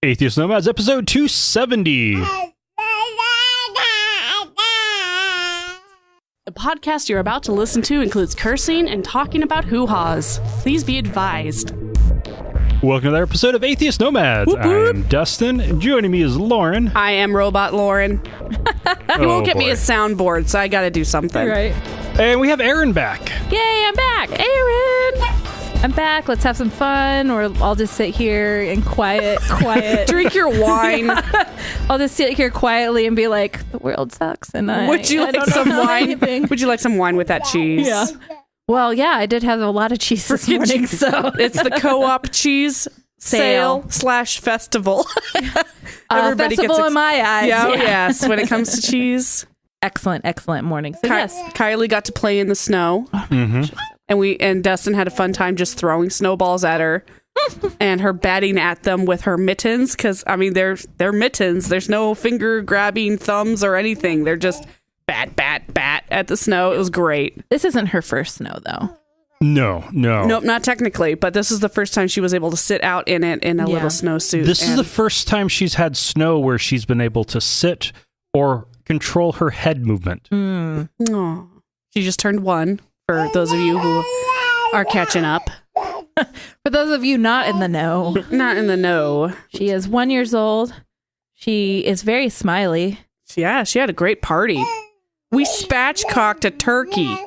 Atheist Nomads, episode 270. The podcast you're about to listen to includes cursing and talking about hoo-haws. Please be advised. Welcome to another episode of Atheist Nomads. Whoop, whoop. I'm Dustin, and joining me is Lauren. I am Robot Lauren. You won't get me a soundboard, so I gotta do something. Right. And we have Erin back. Yay, I'm back. Erin! I'm back. Let's have some fun, or I'll just sit here and quiet. Drink your wine. I'll just sit here quietly and be like, the world sucks, and Would you like some wine? Would you like some wine with that cheese? Yeah. Well, yeah, I did have a lot of cheese this morning, so it's the co-op cheese sale / festival. Everybody festival gets in my eyes. Yeah, yes, when it comes to cheese. Excellent morning. So yes, Kylie got to play in the snow. Mm-hmm. And Dustin had a fun time just throwing snowballs at her and her batting at them with her mittens. Because, I mean, they're mittens. There's no finger grabbing thumbs or anything. They're just bat at the snow. It was great. This isn't her first snow, though. No. Nope, not technically. But this is the first time she was able to sit out in it in a little snowsuit. This is the first time she's had snow where she's been able to sit or control her head movement. Aw. She just turned 1. For those of you who are catching up. For those of you not in the know. Not in the know. She is 1 year old. She is very smiley. Yeah, she had a great party. We spatchcocked a turkey.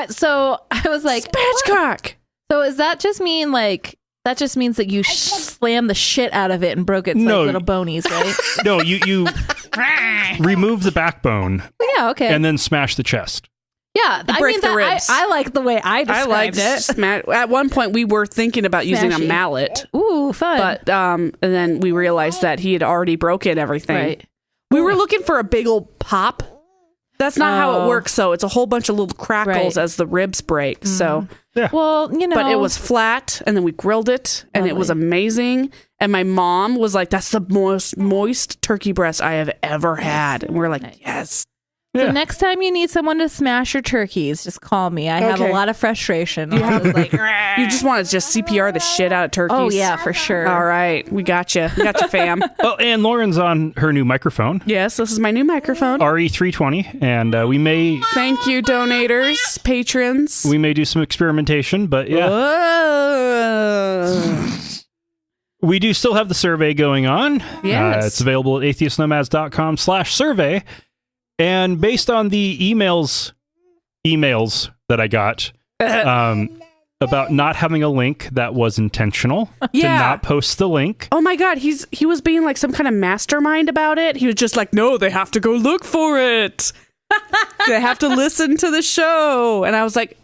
So I was like, spatchcock. So does that just mean like, that just means that you slammed the shit out of it and broke its little bonies, right? No, you remove the backbone. Yeah, okay. And then smash the chest. Yeah, I mean, the ribs. I like the way I described it. At one point, we were thinking about using a mallet. Ooh, fun. But and then we realized that he had already broken everything. Right. We were looking for a big old pop. That's not how it works, though. It's a whole bunch of little crackles as the ribs break. Mm. So, yeah. Well, you know. But it was flat, and then we grilled it, and it was amazing. And my mom was like, that's the most moist turkey breast I have ever had. And we're like, yes. So next time you need someone to smash your turkeys, just call me. I have a lot of frustration. You just want to just CPR the shit out of turkeys. Oh, yeah, for sure. All right. We got you. We got you, fam. Oh, and Lauren's on her new microphone. Yes, this is my new microphone. RE320. And we may... Thank you, donators, patrons. We may do some experimentation, but yeah. We do still have the survey going on. Yes. It's available at atheistnomads.com/survey. And based on the emails that I got about not having a link that was intentional to not post the link. Oh my God, he was being like some kind of mastermind about it. He was just like, no, they have to go look for it. They have to listen to the show. And I was like,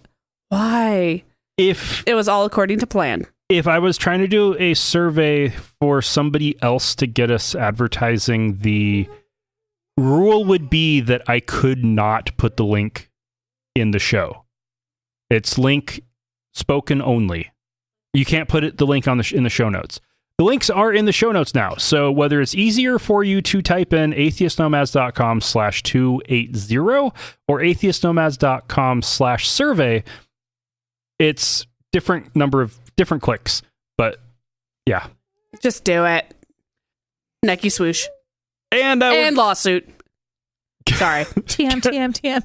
why? If it was all according to plan. If I was trying to do a survey for somebody else to get us advertising, the rule would be that I could not put the link in the show. It's link spoken only. You can't put the link on in the show notes. The links are in the show notes now. So whether it's easier for you to type in atheistnomads.com/280 or atheistnomads.com/survey, it's different number of different clicks. But yeah. Just do it. Necky swoosh. And lawsuit. Sorry. TM.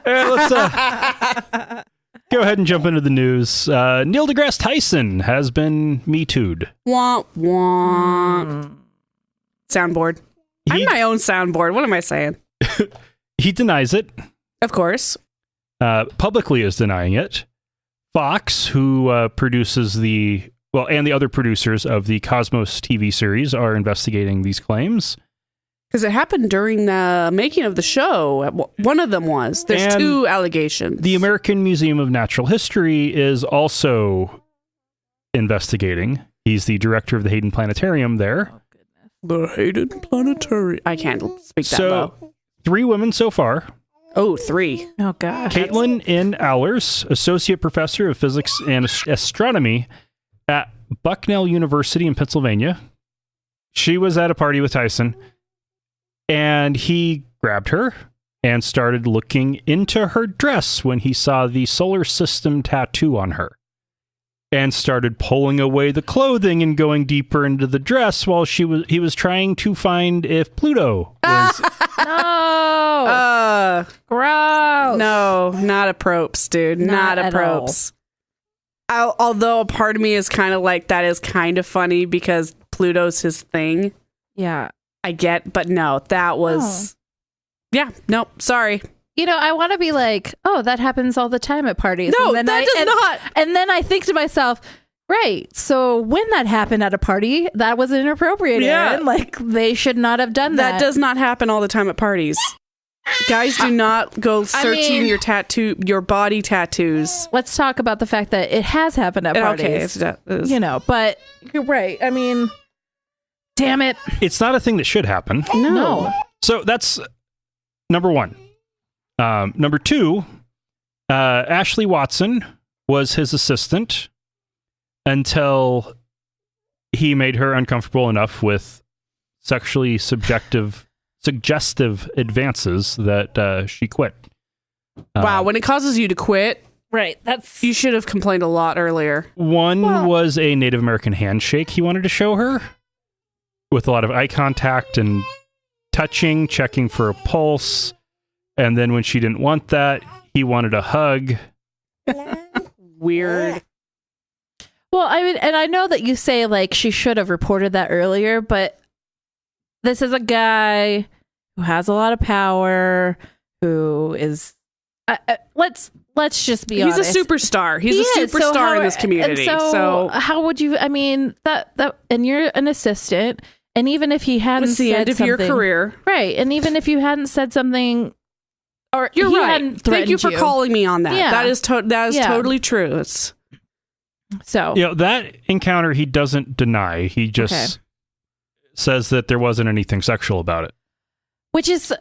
Let's go ahead and jump into the news. Neil deGrasse Tyson has been Me Too'd. Womp womp. Soundboard. I'm my own soundboard. What am I saying? He denies it. Of course. Publicly is denying it. Fox, who produces and the other producers of the Cosmos TV series are investigating these claims. Because it happened during the making of the show. One of them was. There's 2 allegations. The American Museum of Natural History is also investigating. He's the director of the Hayden Planetarium there. Oh, goodness. The Hayden Planetarium. I can't speak that low. 3 women so far. Oh, 3. Oh, God. Caitlin N. Allers, Associate Professor of Physics and Astronomy at Bucknell University in Pennsylvania. She was at a party with Tyson. And he grabbed her and started looking into her dress when he saw the solar system tattoo on her. and started pulling away the clothing and going deeper into the dress while he was trying to find if Pluto was No. Gross. No, not a props, dude. Not a at props. Although a part of me is kind of like, that is kind of funny because Pluto's his thing. Yeah. I get, but no, that was... Yeah, nope, sorry. You know, I want to be like, oh, that happens all the time at parties. No, and then that does not. And then I think to myself, right, so when that happened at a party, that was inappropriate, Erin. Like, they should not have done that. That does not happen all the time at parties. Guys do not go searching your body tattoos. Let's talk about the fact that it has happened at parties. Okay, you know, but you're right. I mean, damn it. It's not a thing that should happen. No. So that's number one. Number two, Ashley Watson was his assistant until he made her uncomfortable enough with sexually suggestive advances that she quit. Wow, when it causes you to quit, right? You should have complained a lot earlier. One was a Native American handshake he wanted to show her with a lot of eye contact and touching, checking for a pulse. And then when she didn't want that, he wanted a hug. Weird. Well, I mean, and I know that you say like she should have reported that earlier, but this is a guy who has a lot of power, who is let's just be honest. He's a superstar. He's a superstar in this community. So how would you? I mean, that and you're an assistant, and even if he hadn't it's the said end of something, your career, right? And even if you hadn't said something, or you're he right. hadn't Thank you for calling me on that. Yeah. That is totally true. So that encounter he doesn't deny. He just says that there wasn't anything sexual about it, which is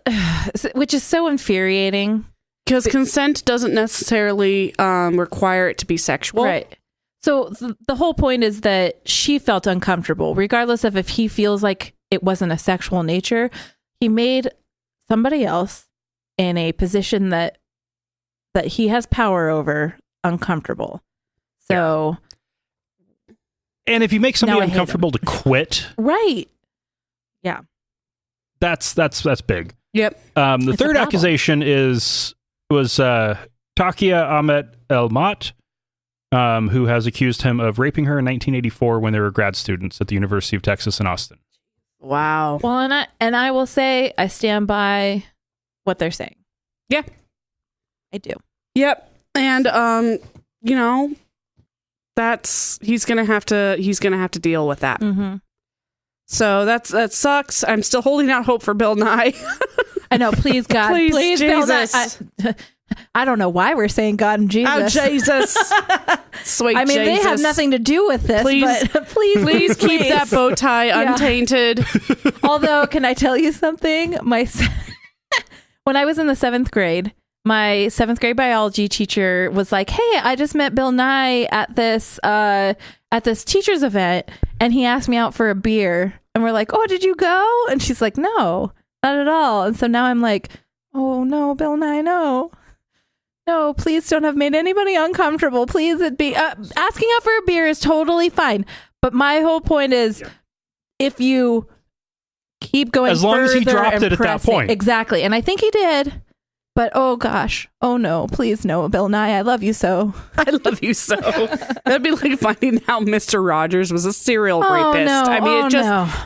so infuriating. Because consent doesn't necessarily require it to be sexual. Right. So the whole point is that she felt uncomfortable, regardless of if he feels like it wasn't a sexual nature. He made somebody else in a position that he has power over uncomfortable. So... And if you make somebody uncomfortable to quit... Right. Yeah. That's big. Yep. The third accusation was Takia Ahmet El-Mat, who has accused him of raping her in 1984 when they were grad students at the University of Texas in Austin. Wow. Well, and I will say I stand by what they're saying. Yeah. I do. Yep. And you know, he's gonna have to deal with that. Mm-hmm. So that sucks. I'm still holding out hope for Bill Nye. I know, please God, please Jesus. Bill Nye. I don't know why we're saying God and Jesus. Oh Jesus, sweet. I mean, Jesus. they have nothing to do with this. But please keep that bow tie untainted. Although, can I tell you something? When I was in the 7th grade, my 7th grade biology teacher was like, "Hey, I just met Bill Nye at this teachers event, and he asked me out for a beer." And we're like, "Oh, did you go?" And she's like, "No, not at all." And so now I'm like, "Oh no, Bill Nye, no, please don't have made anybody uncomfortable. Please, it be asking out for a beer is totally fine. But my whole point is, if you keep going, as long as he dropped it at that point, exactly." And I think he did. But oh gosh, oh no, please no, Bill Nye, I love you so. I love you so. That'd be like finding out Mr. Rogers was a serial rapist. No, I mean,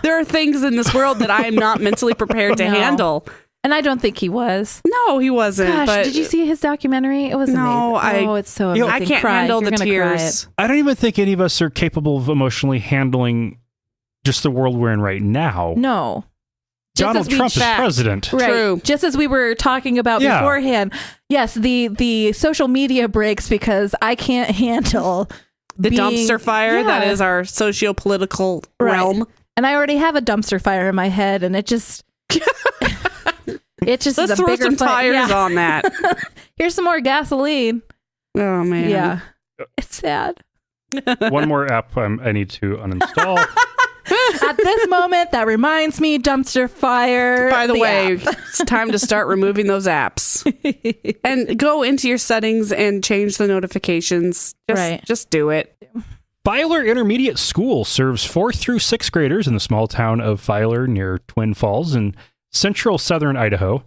there are things in this world that I am not mentally prepared to handle. And I don't think he was. No, he wasn't. Gosh, but did you see his documentary? It was amazing. It's so amazing. I can't handle the tears. I don't even think any of us are capable of emotionally handling just the world we're in right now. No. Donald Trump is president. Right. True. Just as we were talking about beforehand. Yes, the social media breaks because I can't handle the dumpster fire that is our socio-political realm. And I already have a dumpster fire in my head, and it just Let's is a throw bigger some tires on that. Here's some more gasoline. Oh man. Yeah. It's sad. One more app I need to uninstall. At this moment, that reminds me, dumpster fire. By the way, it's time to start removing those apps. And go into your settings and change the notifications. Just do it. Filer Intermediate School serves 4th through 6th graders in the small town of Filer near Twin Falls in central southern Idaho,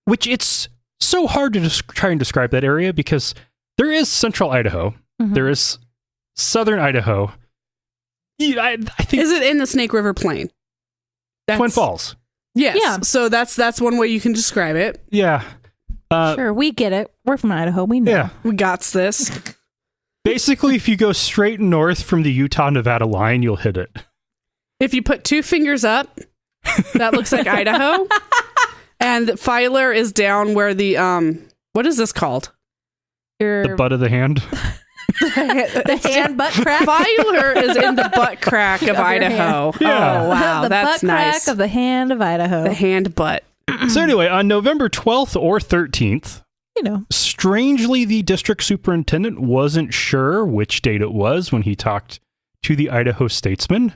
which it's so hard to try and describe that area because there is central Idaho, there is southern Idaho. Yeah, I think Is it in the Snake River Plain? Twin Falls. Yes. Yeah. So that's one way you can describe it. Yeah. Sure, we get it. We're from Idaho. We know. Yeah. We got this. Basically, if you go straight north from the Utah-Nevada line, you'll hit it. If you put 2 fingers up, that looks like Idaho. And Filer is down where the what is this called? The butt of the hand. The hand butt crack. Filer is in the butt crack of Idaho. Yeah. Oh wow, the that's butt nice. crack of the hand of Idaho. The hand butt. So anyway, on November 12th or 13th, You know. strangely, the district superintendent wasn't sure which date it was when he talked to the Idaho Statesman.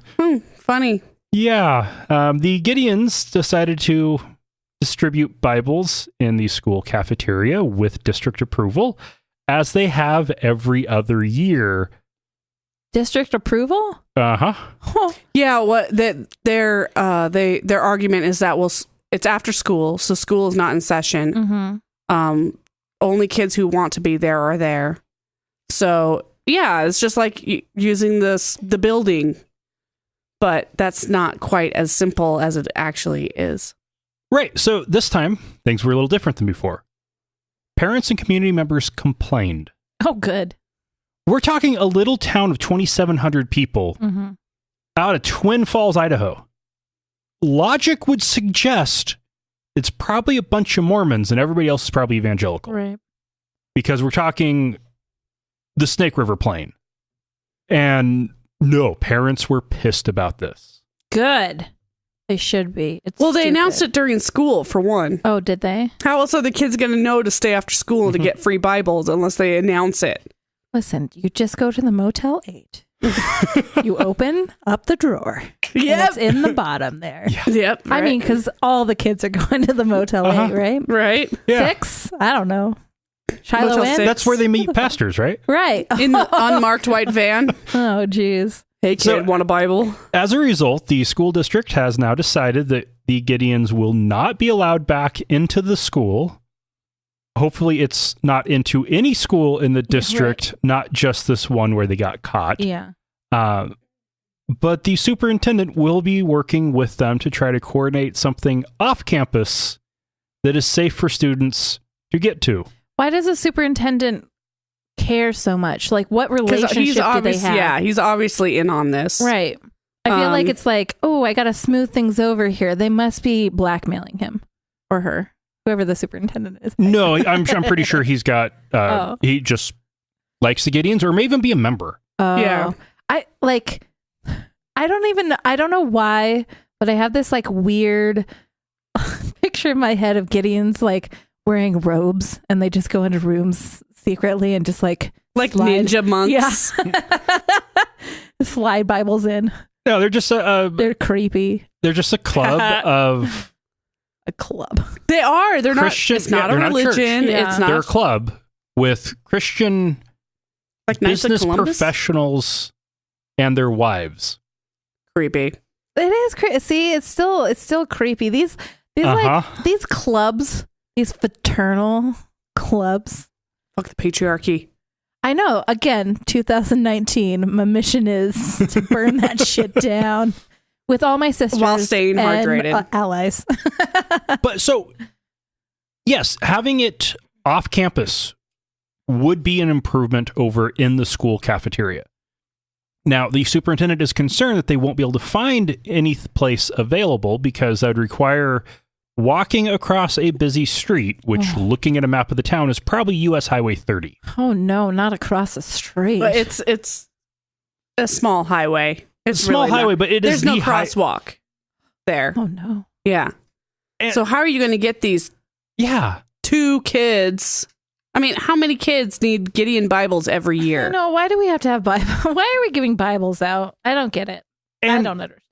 Funny. Yeah, the Gideons decided to distribute Bibles in the school cafeteria with district approval, as they have every other year. District approval? Uh-huh. Yeah, what that their argument is that it's after school, so school is not in session. Only kids who want to be there are there. So yeah, it's just like using the building, but that's not quite as simple as it actually is. Right. So this time, things were a little different than before. Parents and community members complained. Oh, good. We're talking a little town of 2,700 people out of Twin Falls, Idaho. Logic would suggest it's probably a bunch of Mormons and everybody else is probably evangelical. Right. Because we're talking the Snake River Plain. And no, parents were pissed about this. Good. They should be. It's Well, they stupid. announced it during school, for one. Oh, did they? How else are the kids going to know to stay after school to get free Bibles unless they announce it? Listen, you just go to the Motel 8. You open up the drawer. Yep. It's in the bottom there. Yep. I mean, because all the kids are going to the Motel 8, right? Right. Yeah. 6? I don't know. Shiloh Motel Inn? 6. That's where they meet pastors, right? Right. In the unmarked white van. Oh, geez. Hey, kid, So- want a Bible? As a result, the school district has now decided that the Gideons will not be allowed back into the school. Hopefully it's not into any school in the district, not just this one where they got caught. Yeah. But the superintendent will be working with them to try to coordinate something off campus that is safe for students to get to. Why does the superintendent care so much? Like, what relationship do they have? Yeah, he's obviously in on this. Right. I feel like it's like, oh, I got to smooth things over here. They must be blackmailing him or her, whoever the superintendent is. No, I'm pretty sure he's got, Oh. he just likes the Gideons or may even be a member. Oh. Yeah. I don't know why, but I have this like weird picture in my head of Gideons like wearing robes and they just go into rooms secretly and just like slide. ninja monks. Yeah. Slide Bibles in. No, they're just They're creepy. they're just a club of A club. They are. They're Christian- not. It's not yeah, a they're not a church. religion. Yeah. It's they're a not club with Christian like Knights of business Columbus. professionals and their wives. Creepy. It is creepy. See, it's still creepy. These like these clubs, these fraternal clubs. Fuck the patriarchy. I know. Again, 2019. My mission is to burn that shit down with all my sisters While staying and, hydrated. allies. But so, yes, having it off campus would be an improvement over in the school cafeteria. Now, the superintendent is concerned that they won't be able to find any place available because that would require walking across a busy street, which looking at a map of the town is probably US Highway 30. Oh no, not across the street. But it's a small highway. It's Small really highway, not. but it is There's no the crosswalk there. Oh no. Yeah. And- So how are you going to get these Yeah. 2 kids? I mean, how many kids need Gideon Bibles every year? No, why do we have to have Bible? Why are we giving Bibles out? I don't get it. I And don't understand.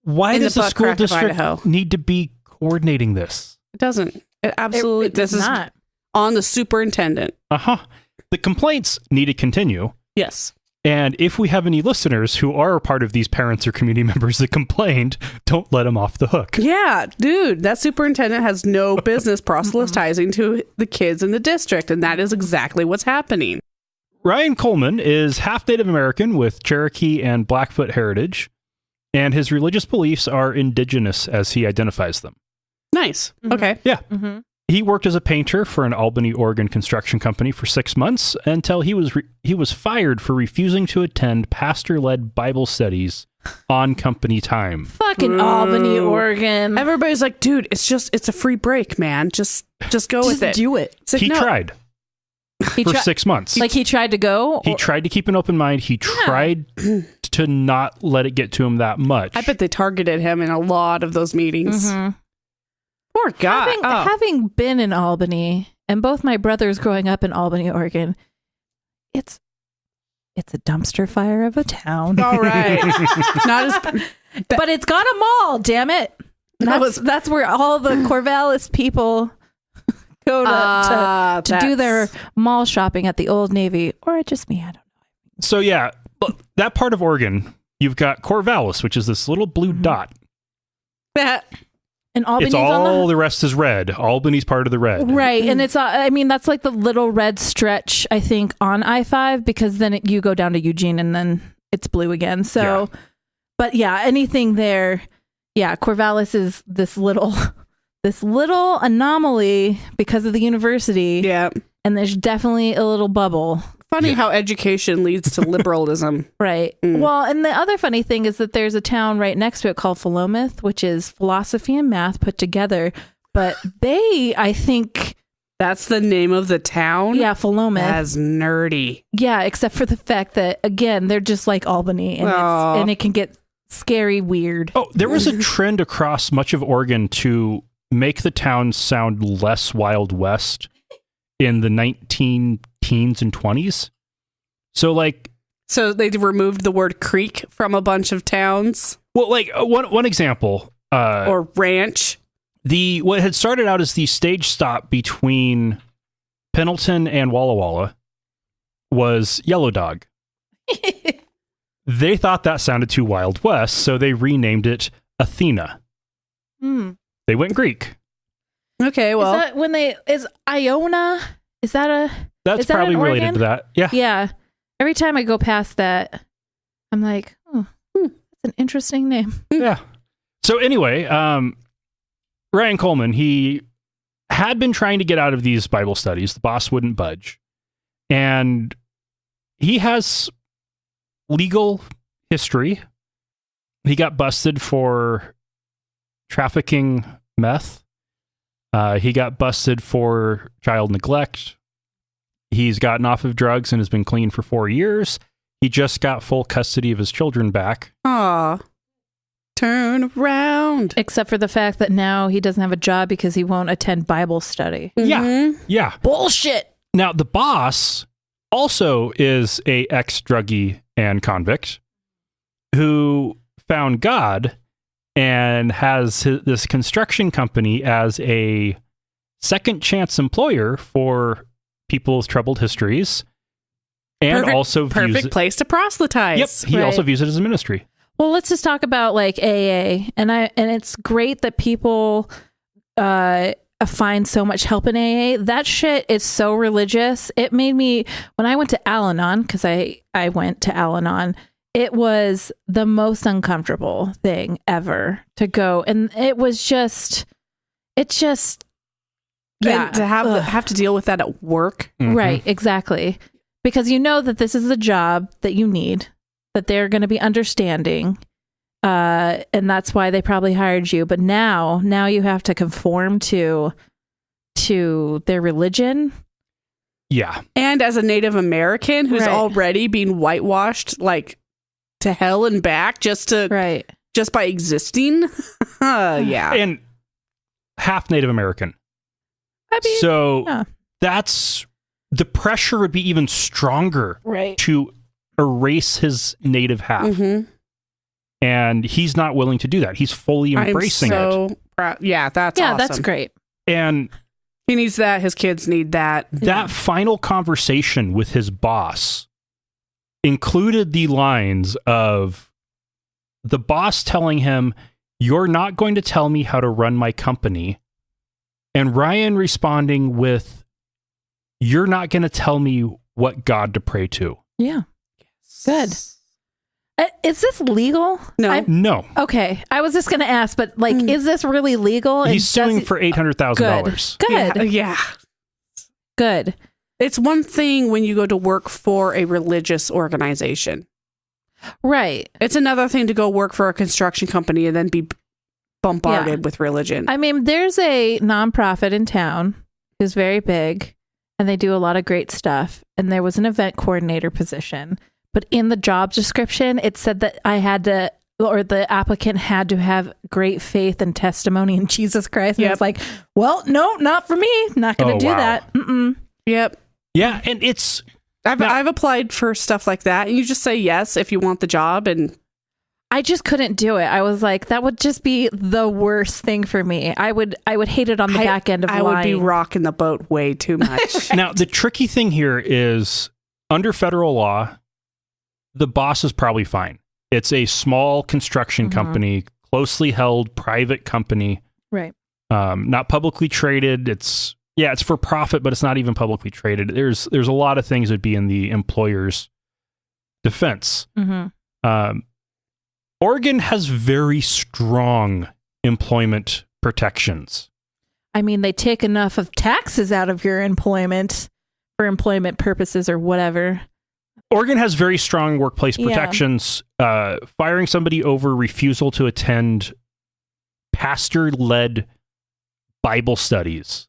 why In the does the butt school crack of district Idaho. need to be coordinating this? It doesn't. It absolutely. It this does is not. on the superintendent. The complaints need to continue. Yes. And if we have any listeners who are part of these parents or community members that complained, don't let them off the hook. Yeah, dude, that superintendent has no business proselytizing to the kids in the district, and that is exactly what's happening. Ryan Coleman is half Native American with Cherokee and Blackfoot heritage, and his religious beliefs are indigenous as he identifies them. Nice. Okay. Yeah. He worked as a painter for an Albany, Oregon construction company for 6 months until he was fired for refusing to attend pastor-led Bible studies on company time. Fucking Albany, Oregon. Everybody's like, dude, it's a free break, man. Just go with it. Do it. It's like, He no. tried for 6 months. Like he tried to go? He tried to keep an open mind. He tried to not let it get to him that much. I bet they targeted him in a lot of those meetings. Poor guy. Having been in Albany, and both my brothers growing up in Albany, Oregon, it's a dumpster fire of a town. All right. Not as... But it's got a mall, damn it. That's where all the Corvallis people go to do their mall shopping at the Old Navy. Or just me, I don't know. So yeah, that part of Oregon, you've got Corvallis, which is this little blue dot. And Albany's it's all on the rest is red. Albany's part of the red. Right. And it's, I mean, that's like the little red stretch, I think, on I-5, because then you go down to Eugene and then it's blue again. So, but yeah, anything there. Yeah. Corvallis is this little anomaly because of the university. Yeah. And there's definitely a little bubble. Funny how education leads to liberalism. Right. Well, and the other funny thing is that there's a town right next to it called Philomath, which is philosophy and math put together. But they, I think... That's the name of the town? Yeah, Philomath. That's nerdy. Yeah, except for the fact that, again, they're just like Albany. And it can get scary weird. Oh, there was a trend across much of Oregon to make the town sound less Wild West in the 19-teens and 20s. So they removed the word creek from a bunch of towns? Well, like one example. Or ranch. What had started out as the stage stop between Pendleton and Walla Walla was Yellow Dog. They thought that sounded too Wild West, so they renamed it Athena. They went Greek. Okay, well. Is that is Iona? Is that a... That's probably related to that. Yeah. Yeah. Every time I go past that, I'm like, oh, that's an interesting name. Yeah. So anyway, Ryan Coleman, he had been trying to get out of these Bible studies. The boss wouldn't budge. And he has legal history. He got busted for trafficking meth. He got busted for child neglect. He's gotten off of drugs and has been clean for 4 years. He just got full custody of his children back. Aw. Turn around. Except for the fact that now he doesn't have a job because he won't attend Bible study. Yeah. Bullshit. Now, the boss also is a ex-druggie and convict who found God and has this construction company as a second chance employer for people with troubled histories, and also perfect place to proselytize. Yep, he also views it as a ministry. Well, let's just talk about like AA, and it's great that people find so much help in AA. That shit is so religious. It made me, when I went to Al-Anon, because I went to Al-Anon, it was the most uncomfortable thing ever to go, and it just yeah, and to have to deal with that at work. Right, exactly. Because you know that this is the job that you need, that they're going to be understanding, and that's why they probably hired you. But now you have to conform to their religion. Yeah. And as a Native American who's already being whitewashed like to hell and back just by existing. Yeah. And half Native American. I mean, so that's the pressure would be even stronger to erase his native half. And he's not willing to do that. He's fully embracing it. Yeah, that's awesome. That's great. And he needs that. His kids need that. That final conversation with his boss included the lines of the boss telling him, "You're not going to tell me how to run my company," and Ryan responding with, "You're not going to tell me what God to pray to." Yeah. Good. Is this legal? No. No. Okay. I was just going to ask, but like, is this really legal? He's suing for $800,000. Good. Yeah. Good. It's one thing when you go to work for a religious organization. Right. It's another thing to go work for a construction company and then be bombarded with religion. I mean, there's a nonprofit in town who's very big and they do a lot of great stuff. And there was an event coordinator position. But in the job description, it said that the applicant had to have great faith and testimony in Jesus Christ. And it's like, well, no, not for me. Not going to do that. Mm-mm. Yep. Yeah, and it's... I've applied for stuff like that, and you just say yes if you want the job, and I just couldn't do it. I was like, that would just be the worst thing for me. I would hate it on the back end of lying. I would be rocking the boat way too much. Now, the tricky thing here is, under federal law, the boss is probably fine. It's a small construction company, closely held private company. Right. Not publicly traded. It's for profit, but it's not even publicly traded. There's a lot of things that would be in the employer's defense. Oregon has very strong employment protections. I mean, they take enough of taxes out of your employment for employment purposes or whatever. Oregon has very strong workplace protections. Firing somebody over refusal to attend pastor-led Bible studies.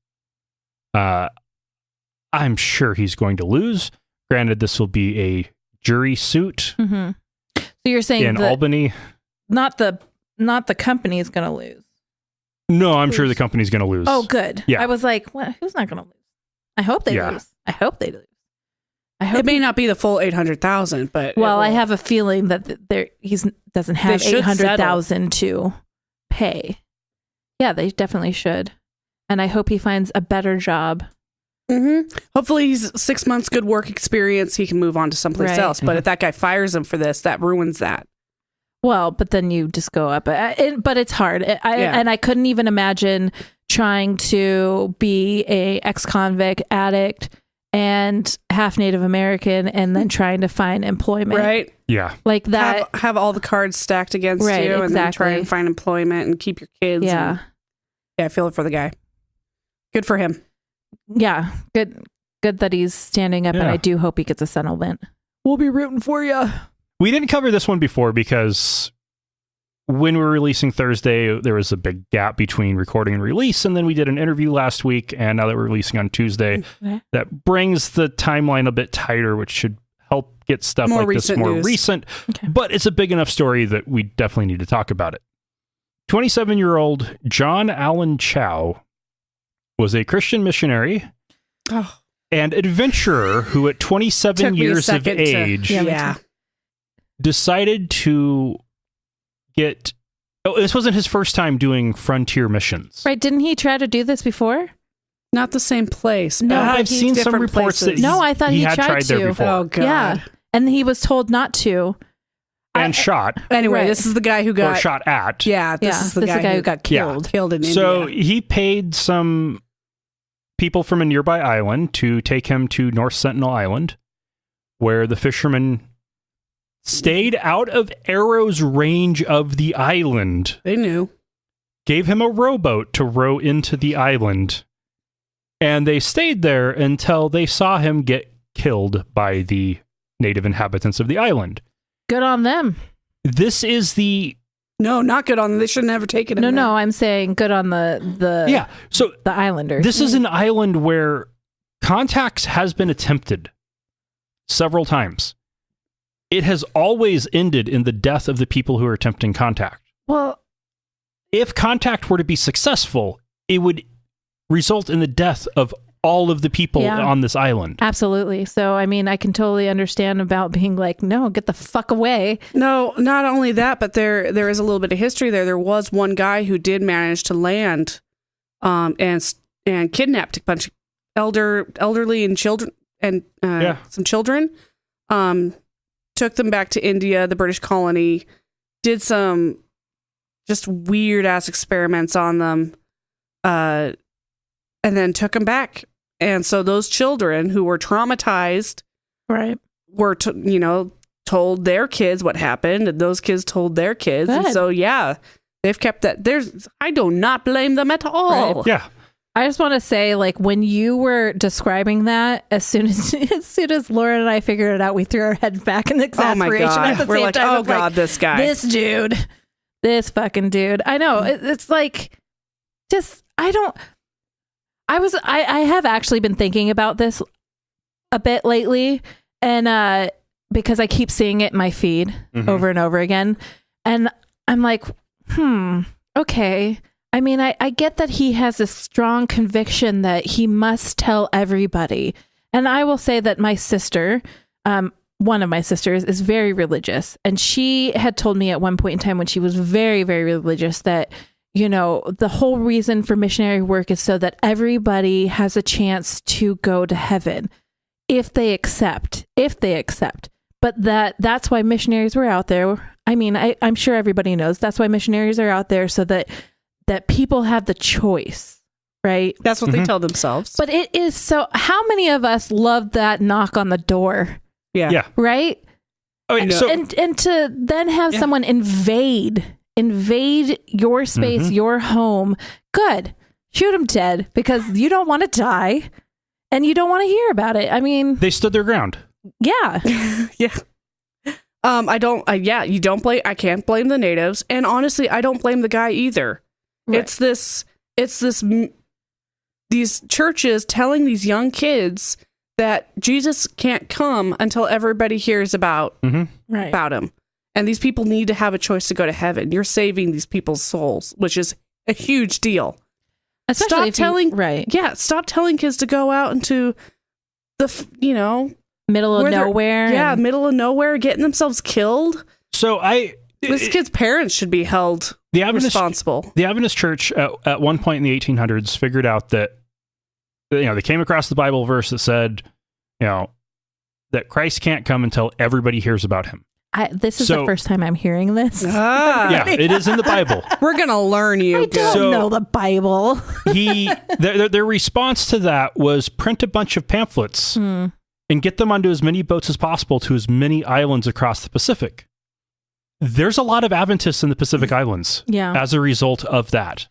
I'm sure he's going to lose. Granted, this will be a jury suit. So you're saying in Albany, not the company is going to lose. No, I'm sure the company's going to lose. Oh, good. Yeah. I was like, well, who's not going to lose? I hope they lose. I hope they lose. It may not be the full 800,000, but I have a feeling that he doesn't have 800,000 to pay. Yeah, they definitely should. And I hope he finds a better job. Hopefully he's 6 months good work experience. He can move on to someplace else. But if that guy fires him for this, that ruins that. Well, but then you just go up. But it's hard. And I couldn't even imagine trying to be a ex-convict addict and half Native American and then trying to find employment. Right. Yeah. Like that. Have all the cards stacked against you and then try and find employment and keep your kids. Yeah. I feel it for the guy. Good for him. Yeah. Good that he's standing up, and I do hope he gets a settlement. We'll be rooting for you. We didn't cover this one before because when we were releasing Thursday, there was a big gap between recording and release, and then we did an interview last week, and now that we're releasing on Tuesday, that brings the timeline a bit tighter, which should help get stuff like this more recent. Okay. But it's a big enough story that we definitely need to talk about it. 27-year-old John Allen Chow was a Christian missionary and adventurer who at 27 years of age decided to get... Oh, this wasn't his first time doing frontier missions. Right, didn't he try to do this before? Not the same place. No, I've seen some reports that I thought he had tried there before. Oh, God. Yeah, and he was told not to. And shot. Anyway, this is the guy who got... Or shot at. Yeah, this is the guy who got killed. Killed in India. So he paid some people from a nearby island to take him to North Sentinel Island, where the fishermen stayed out of arrow's range of the island. They knew. Gave him a rowboat to row into the island. And they stayed there until they saw him get killed by the native inhabitants of the island. Good on them. This is the... No, not good on them. They should never take it. No, I'm saying good on the islanders. This is an island where contacts has been attempted several times. It has always ended in the death of the people who are attempting contact. Well, if contact were to be successful, it would result in the death of all of the people on this island. Absolutely. So, I mean, I can totally understand about being like, no, get the fuck away. No, not only that, but there is a little bit of history there. There was one guy who did manage to land and kidnapped a bunch of elderly and children and some children. took them back to India, the British colony, did some just weird ass experiments on them, and then took them back. And so those children who were traumatized, right, were told their kids what happened, and those kids told their kids. Good. And so they've kept that. I do not blame them at all. Right. Yeah. I just want to say, like, when you were describing that, as soon as Lauren and I figured it out, we threw our heads back in exasperation. Oh my at the God. We're same like, time. oh It's like, God, this guy. This fucking dude. I know. It's like, just, I have actually been thinking about this a bit lately, and because I keep seeing it in my feed over and over again, and I'm like, okay. I mean, I get that he has a strong conviction that he must tell everybody. And I will say that my sister, one of my sisters, is very religious. And she had told me at one point in time when she was very, very religious that, the whole reason for missionary work is so that everybody has a chance to go to heaven if they accept. But that's why missionaries were out there. I mean, I'm sure everybody knows that's why missionaries are out there, so that people have the choice, right? That's what they tell themselves. But it is so, how many of us love that knock on the door? Yeah. Right? Oh, yeah. So, and to then have someone invade your space, your home. Good. Shoot them dead, because you don't want to die and you don't want to hear about it. I mean, they stood their ground. Yeah. Yeah. I can't blame the natives. And honestly, I don't blame the guy either. Right. These churches telling these young kids that Jesus can't come until everybody hears about him. And these people need to have a choice to go to heaven. You're saving these people's souls, which is a huge deal. Especially stop telling kids to go out into the, middle of nowhere. Yeah, middle of nowhere, getting themselves killed. So this kid's parents should be held responsible. The Adventist Church at one point in the 1800s figured out that, they came across the Bible verse that said, that Christ can't come until everybody hears about him. This is the first time I'm hearing this. Yeah, it is in the Bible. We're going to learn you. I don't know the Bible. Their response to that was print a bunch of pamphlets and get them onto as many boats as possible to as many islands across the Pacific. There's a lot of Adventists in the Pacific Islands as a result of that.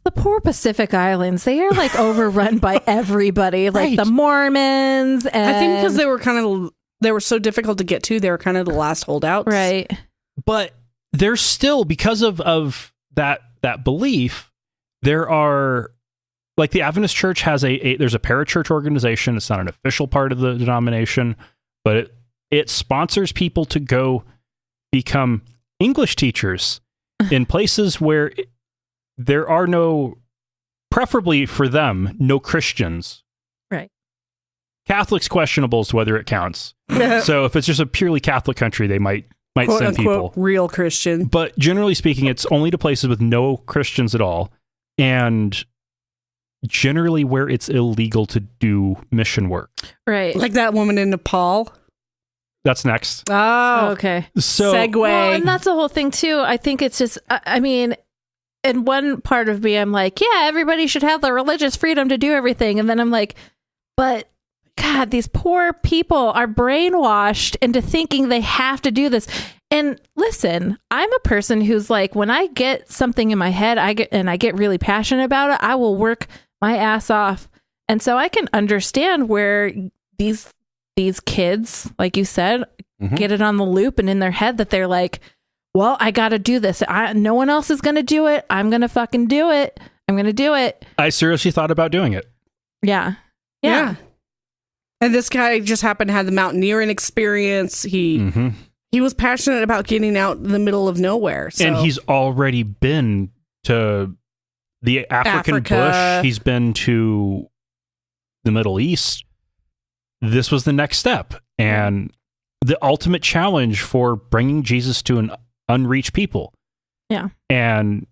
The poor Pacific Islands, they are like overrun by everybody, like the Mormons. And I think because they were so difficult to get to, they were kind of the last holdouts. Right. But there's still, because of that belief, there are, like, the Adventist Church has there's a parachurch organization. It's not an official part of the denomination, but it sponsors people to go become English teachers in places where there are preferably for them, no Christians. Right. Catholics questionable as to whether it counts. So if it's just a purely Catholic country, they might quote, send unquote, people. Real Christian. But generally speaking, it's only to places with no Christians at all, and generally where it's illegal to do mission work. Right. Like that woman in Nepal. That's next. Oh, okay. So segue. Well, and that's the whole thing too. I think it's just, I mean, in one part of me, I'm like, yeah, everybody should have the religious freedom to do everything. And then I'm like, but God, these poor people are brainwashed into thinking they have to do this. And listen, I'm a person who's like, when I get something in my head, I get really passionate about it, I will work my ass off. And so I can understand where these kids, like you said, get it on the loop and in their head that they're like, well, I got to do this. No one else is going to do it. I'm going to fucking do it. I'm going to do it. I seriously thought about doing it. Yeah. And this guy just happened to have the mountaineering experience. He was passionate about getting out in the middle of nowhere. So. And he's already been to the African bush. He's been to the Middle East. This was the next step. And the ultimate challenge for bringing Jesus to an unreached people. Yeah. And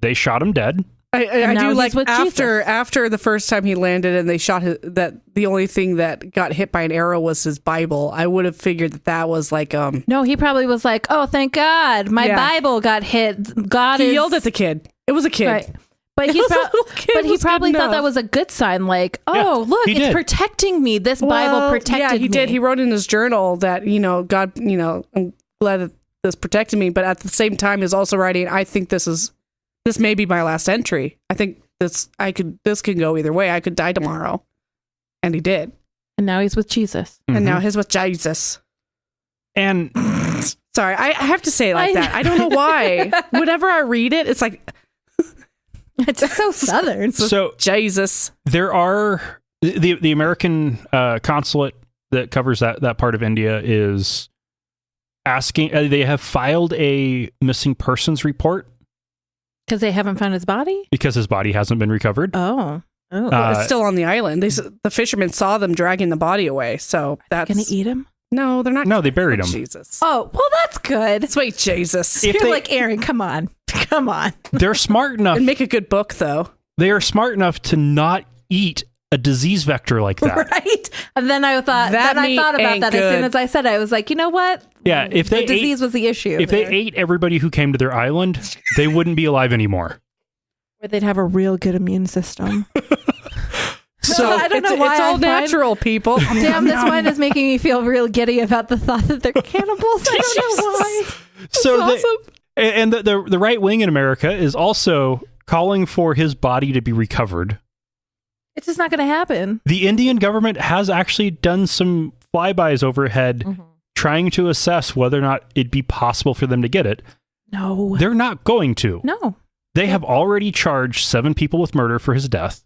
they shot him dead. I now do he's like with after the first time he landed and they shot that the only thing that got hit by an arrow was his Bible. I would have figured that was like No, he probably was like, "Oh, thank God, my Bible got hit." He yelled at the kid. It was a kid. Right. But he probably thought that was a good sign. Like, oh, look, it's protecting me. This Bible protected me. Yeah, he did. He wrote in his journal that, God, I'm glad that this protected me. But at the same time, he's also writing, I think this may be my last entry. I think this can go either way. I could die tomorrow. And he did. And now he's with Jesus. And now he's with Jesus. And sorry, I have to say it like that. I don't know why. Whenever I read it, it's like, it's just so Southern. So Jesus. There are the American consulate that covers that part of India is asking. They have filed a missing persons report because they haven't found his body. Because his body hasn't been recovered. Oh. It's still on the island. The fishermen saw them dragging the body away. So that's gonna eat him. No, they're not. No, they buried him. Jesus. Oh, well, that's good. Sweet Jesus. You're like, Erin, come on. They're smart enough. And make a good book, though. They are smart enough to not eat a disease vector like that. Right. And then I thought about that good. as soon as I said it. I was like, you know what? Yeah, if the disease was the issue. If they ate everybody who came to their island, they wouldn't be alive anymore. Or they'd have a real good immune system. So I don't know why it's all natural, people. Damn, this wine is making me feel real giddy about the thought that they're cannibals. I don't know why. So awesome. And the right wing in America is also calling for his body to be recovered. It's just not going to happen. The Indian government has actually done some flybys overhead trying to assess whether or not it'd be possible for them to get it. No. They're not going to. No. They have already charged 7 people with murder for his death.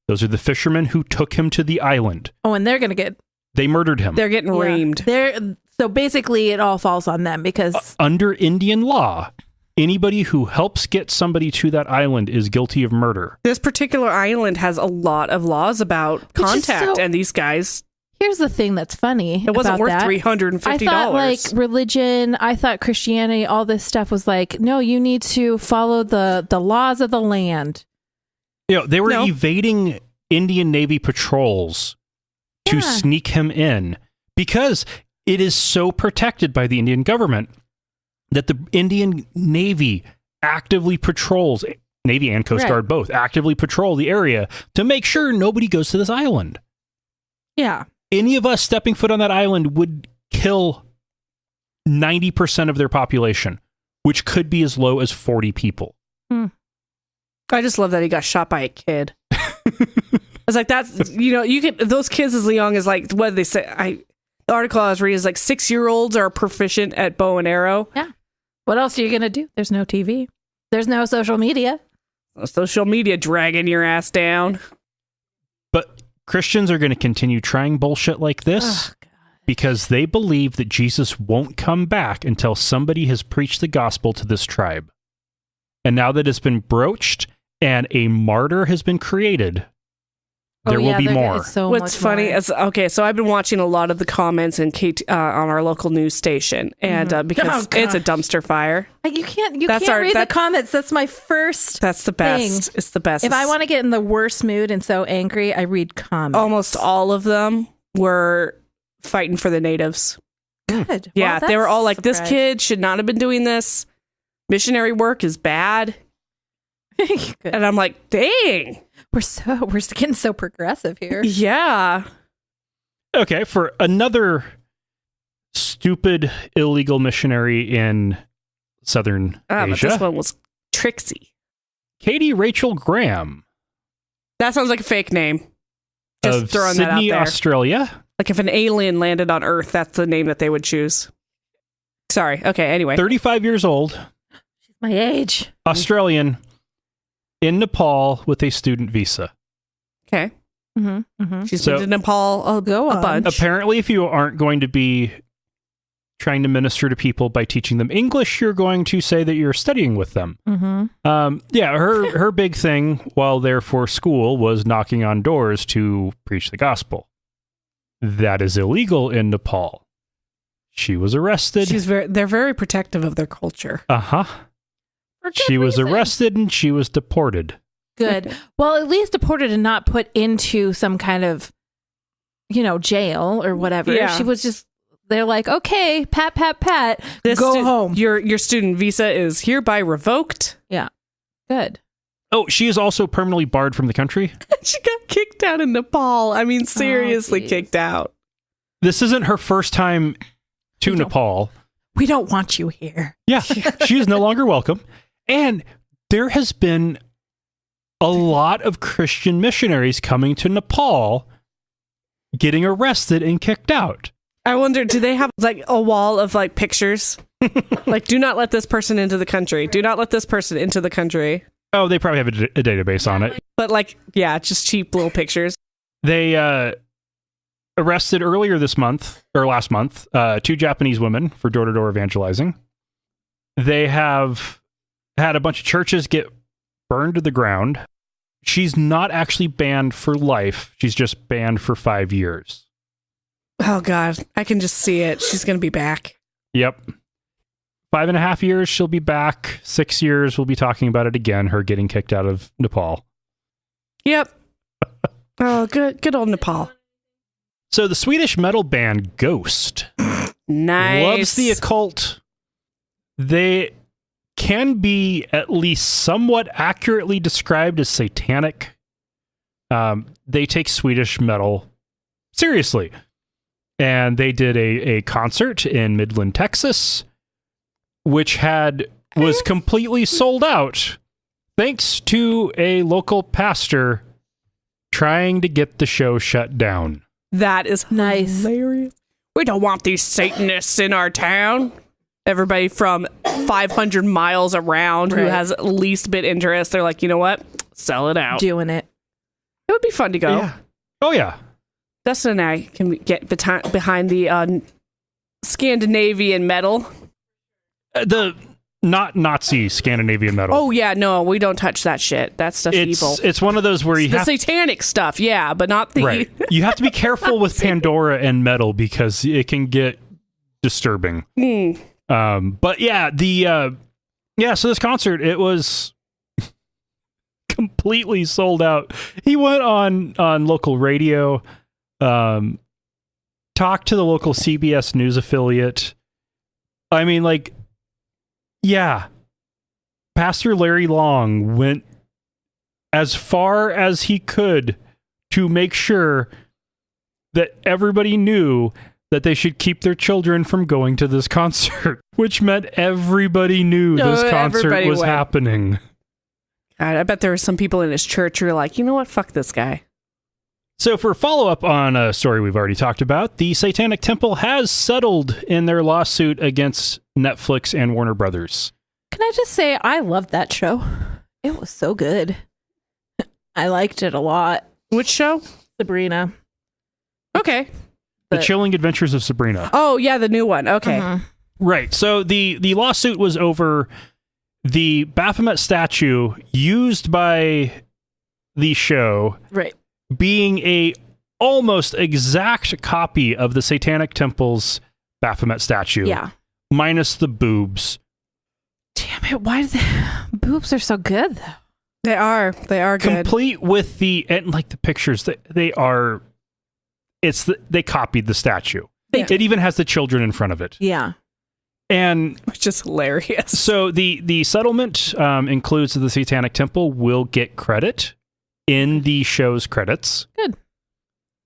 Those are the fishermen who took him to the island. Oh, and they're going to get... They murdered him. They're getting reamed. So basically, it all falls on them because... under Indian law, anybody who helps get somebody to that island is guilty of murder. This particular island has a lot of laws about contact, and these guys... Here's the thing that's funny. It wasn't worth that. $350. I thought like religion, I thought Christianity, all this stuff was like, no, you need to follow the laws of the land. They were evading Indian Navy patrols to sneak him in because it is so protected by the Indian government that the Indian Navy actively patrols, Navy and Coast Guard both, actively patrol the area to make sure nobody goes to this island. Yeah. Any of us stepping foot on that island would kill 90% of their population, which could be as low as 40 people. I just love that he got shot by a kid. I was like, that's, you get those kids as young as like, what did they say? The article I was reading is like 6-year-olds are proficient at bow and arrow. Yeah. What else are you going to do? There's no TV. There's no social media. Social media dragging your ass down. But Christians are going to continue trying bullshit like this because they believe that Jesus won't come back until somebody has preached the gospel to this tribe. And now that it's been broached and a martyr has been created, there will be more. What's funny is, so I've been watching a lot of the comments on our local news station, and because it's a dumpster fire. You can't read the comments. That's my first. That's the best. Thing. It's the best. If I want to get in the worst mood and so angry, I read comments. Almost all of them were fighting for the natives. Good. Yeah, they were all like, "This kid should not have been doing this. Missionary work is bad." And I'm like, dang. We're getting so progressive here. Yeah. Okay, for another stupid illegal missionary in Southern Asia. But this one was Trixie. Katie Rachel Graham. That sounds like a fake name. Just of throwing Sydney, that out there. Australia. Like if an alien landed on Earth, that's the name that they would choose. Sorry. Okay, anyway. 35 years old. She's my age. Australian. In Nepal with a student visa. Okay. She's been to Nepal a bunch. Apparently, if you aren't going to be trying to minister to people by teaching them English, you're going to say that you're studying with them. Her big thing while there for school was knocking on doors to preach the gospel. That is illegal in Nepal. She was arrested. They're very protective of their culture. She was arrested and she was deported. Good. Well, at least deported and not put into some kind of, jail or whatever. Yeah. She was just, they're like, okay, pat, go home. Your student visa is hereby revoked. Yeah. Good. Oh, she is also permanently barred from the country. She got kicked out in Nepal. I mean, seriously kicked out. This isn't her first time to Nepal. We don't want you here. Yeah, she is no longer welcome. And there has been a lot of Christian missionaries coming to Nepal getting arrested and kicked out. I wonder, do they have like a wall of like pictures? Like, do not let this person into the country. Do not let this person into the country. Oh, they probably have a database on it. But like, yeah, just cheap little pictures. They arrested earlier this month, or last month, 2 Japanese women for door-to-door evangelizing. They have had a bunch of churches get burned to the ground. She's not actually banned for life. She's just banned for 5 years. Oh, God. I can just see it. She's going to be back. Yep. 5.5 years, she'll be back. 6 years, we'll be talking about it again, her getting kicked out of Nepal. Yep. Oh, good old Nepal. So the Swedish metal band Ghost Nice. loves the occult. They can be at least somewhat accurately described as satanic. They take Swedish metal seriously. And they did a concert in Midland, Texas, which was completely sold out thanks to a local pastor trying to get the show shut down. That is nice. Hilarious. We don't want these Satanists in our town. Everybody from 500 miles around who has least bit interest, they're like, you know what? Sell it out. Doing it. It would be fun to go. Yeah. Oh, yeah. Dustin and I can get behind the Scandinavian metal. The not Nazi Scandinavian metal. Oh, yeah. No, we don't touch that shit. That stuff's evil. It's one of those where you the have satanic stuff, yeah, but not the... Right. You have to be careful with Pandora and metal because it can get disturbing. But yeah, so this concert, it was completely sold out. He went on local radio, talked to the local CBS News affiliate. I mean, like, yeah, Pastor Larry Long went as far as he could to make sure that everybody knew that they should keep their children from going to this concert, which meant everybody knew this concert was happening. God, I bet there were some people in his church who were like, you know what, fuck this guy. So for follow-up on a story we've already talked about, the Satanic Temple has settled in their lawsuit against Netflix and Warner Brothers. Can I just say, I loved that show. It was so good. I liked it a lot. Which show? Sabrina. Okay. The Chilling Adventures of Sabrina. Oh, yeah, the new one. Okay. Right. So the lawsuit was over the Baphomet statue used by the show. Right. Being a almost exact copy of the Satanic Temple's Baphomet statue. Yeah. Minus the boobs. Damn it. Why the boobs are so good, though? They are good. Complete with the pictures. They copied the statue. It even has the children in front of it. Yeah. And which is hilarious. So the settlement includes that the Satanic Temple will get credit in the show's credits. Good.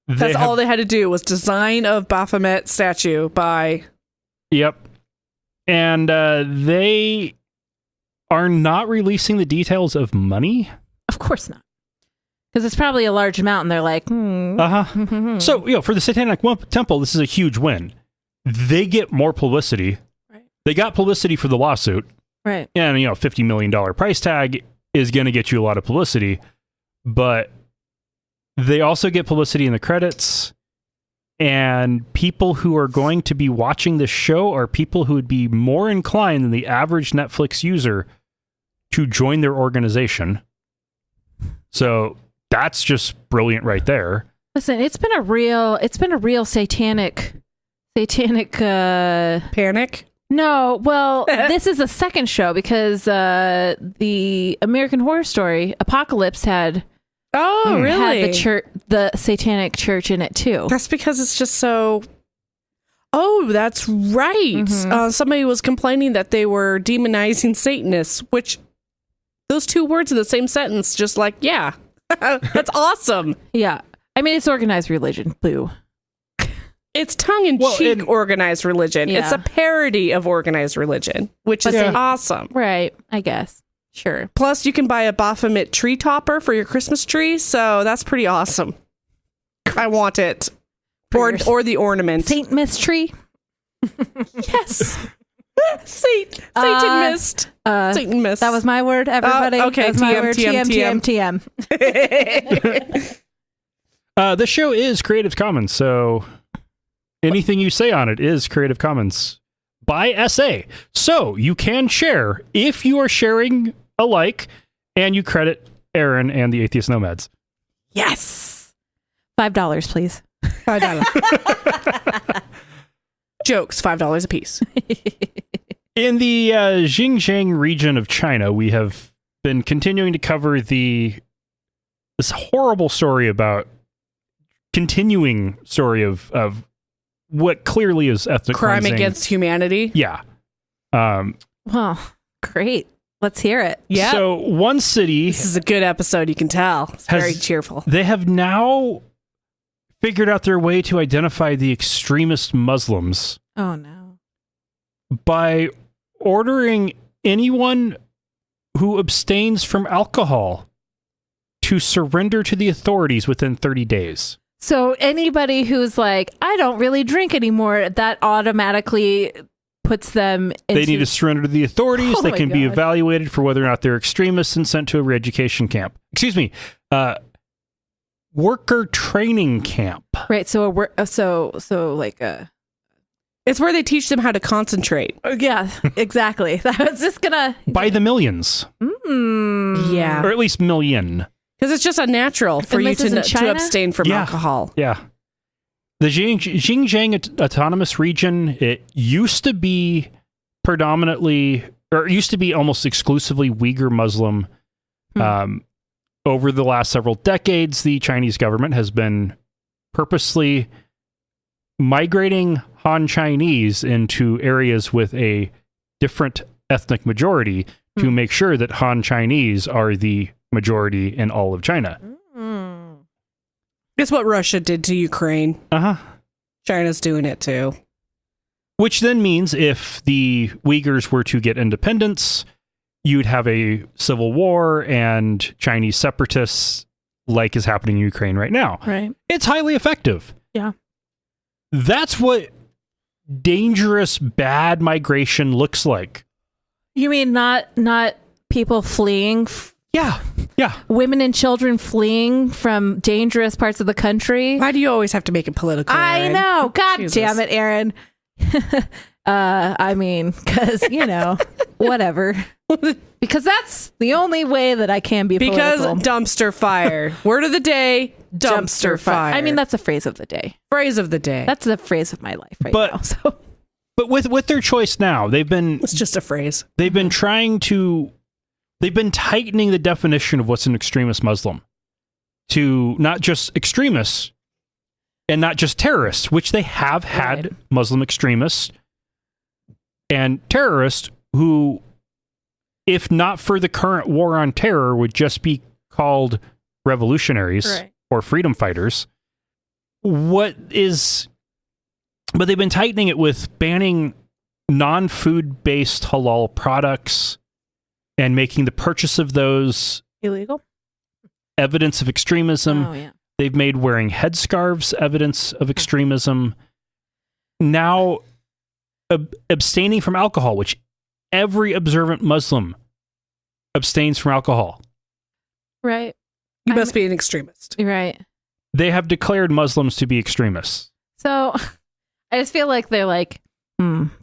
That's all they had to do was design of Baphomet statue by... Yep. And they are not releasing the details of money. Of course not. Because it's probably a large amount, and they're like, So, for the Satanic Temple, this is a huge win. They get more publicity. Right. They got publicity for the lawsuit. Right. And, $50 million price tag is going to get you a lot of publicity. But they also get publicity in the credits. And people who are going to be watching this show are people who would be more inclined than the average Netflix user to join their organization. So that's just brilliant right there. Listen, it's been a real satanic panic. No, well, this is a second show because the American Horror Story Apocalypse had really? had the Satanic Church in it too. That's because it's just so... Oh, that's right. Mm-hmm. Somebody was complaining that they were demonizing Satanists, which those two words in the same sentence, just like, yeah, that's awesome. Yeah. I mean, it's organized religion. Boo. It's tongue-in-cheek organized religion. Yeah. It's a parody of organized religion, which is awesome. Right. I guess. Sure. Plus, you can buy a Baphomet tree topper for your Christmas tree, so that's pretty awesome. I want it. Or the ornament. Saint Mist tree? Yes. Satan mist. Satan mist. That was my word, everybody. Okay, That's my word. TM. The show is Creative Commons, so anything you say on it is Creative Commons by SA. So you can share if you are sharing alike, and you credit Erin and the Atheist Nomads. Yes. $5, please. $5. Jokes, $5 a piece. In the Xinjiang region of China, we have been continuing to cover this horrible story about continuing story of what clearly is ethnic crime cleansing. Against humanity. Yeah. Well, great. Let's hear it. Yeah. So one city... This is a good episode, you can tell. It's very cheerful. They have now figured out their way to identify the extremist Muslims Oh, no. by ordering anyone who abstains from alcohol to surrender to the authorities within 30 days. So anybody who's like, I don't really drink anymore, that automatically puts them into... They need to surrender to the authorities. Oh They my can be God. evaluated for whether or not they're extremists and sent to a re-education camp. Excuse me. Worker training camp. Right. So like a... It's where they teach them how to concentrate. Yeah, exactly. That was just gonna... By the millions. Yeah. Or at least million. Because it's just unnatural for And you this is in to China? abstain from alcohol. Yeah. The Xinjiang Autonomous Region, it used to be predominantly, or it used to be almost exclusively Uyghur Muslim. Over the last several decades, the Chinese government has been purposely migrating Han Chinese into areas with a different ethnic majority to make sure that Han Chinese are the majority in all of China. It's what Russia did to Ukraine. Uh-huh. China's doing it too. Which then means if the Uyghurs were to get independence, you'd have a civil war and Chinese separatists, like is happening in Ukraine right now. Right. It's highly effective. Yeah. That's what dangerous, bad migration looks like. You mean not people fleeing? Yeah. Women and children fleeing from dangerous parts of the country? Why do you always have to make it political, I Erin? know. God Jesus. damn it, Erin. I mean, because, whatever. Because that's the only way that I can be political. Because dumpster fire. Word of the day, dumpster fire. I mean, that's a phrase of the day. phrase of the day. That's the phrase of my life now. So. But with their choice now, It's just a phrase. they've been tightening the definition of what's an extremist Muslim to not just extremists and not just terrorists, which they have had Right. Muslim extremists and terrorists who, if not for the current war on terror, would just be called revolutionaries Right. or freedom fighters. But they've been tightening it with banning non-food based halal products and making the purchase of those Illegal? evidence of extremism. Oh, yeah. They've made wearing headscarves evidence of extremism. Now, abstaining from alcohol, which every observant Muslim abstains from alcohol. Right. You must be an extremist. Right. They have declared Muslims to be extremists. So I just feel like they're like,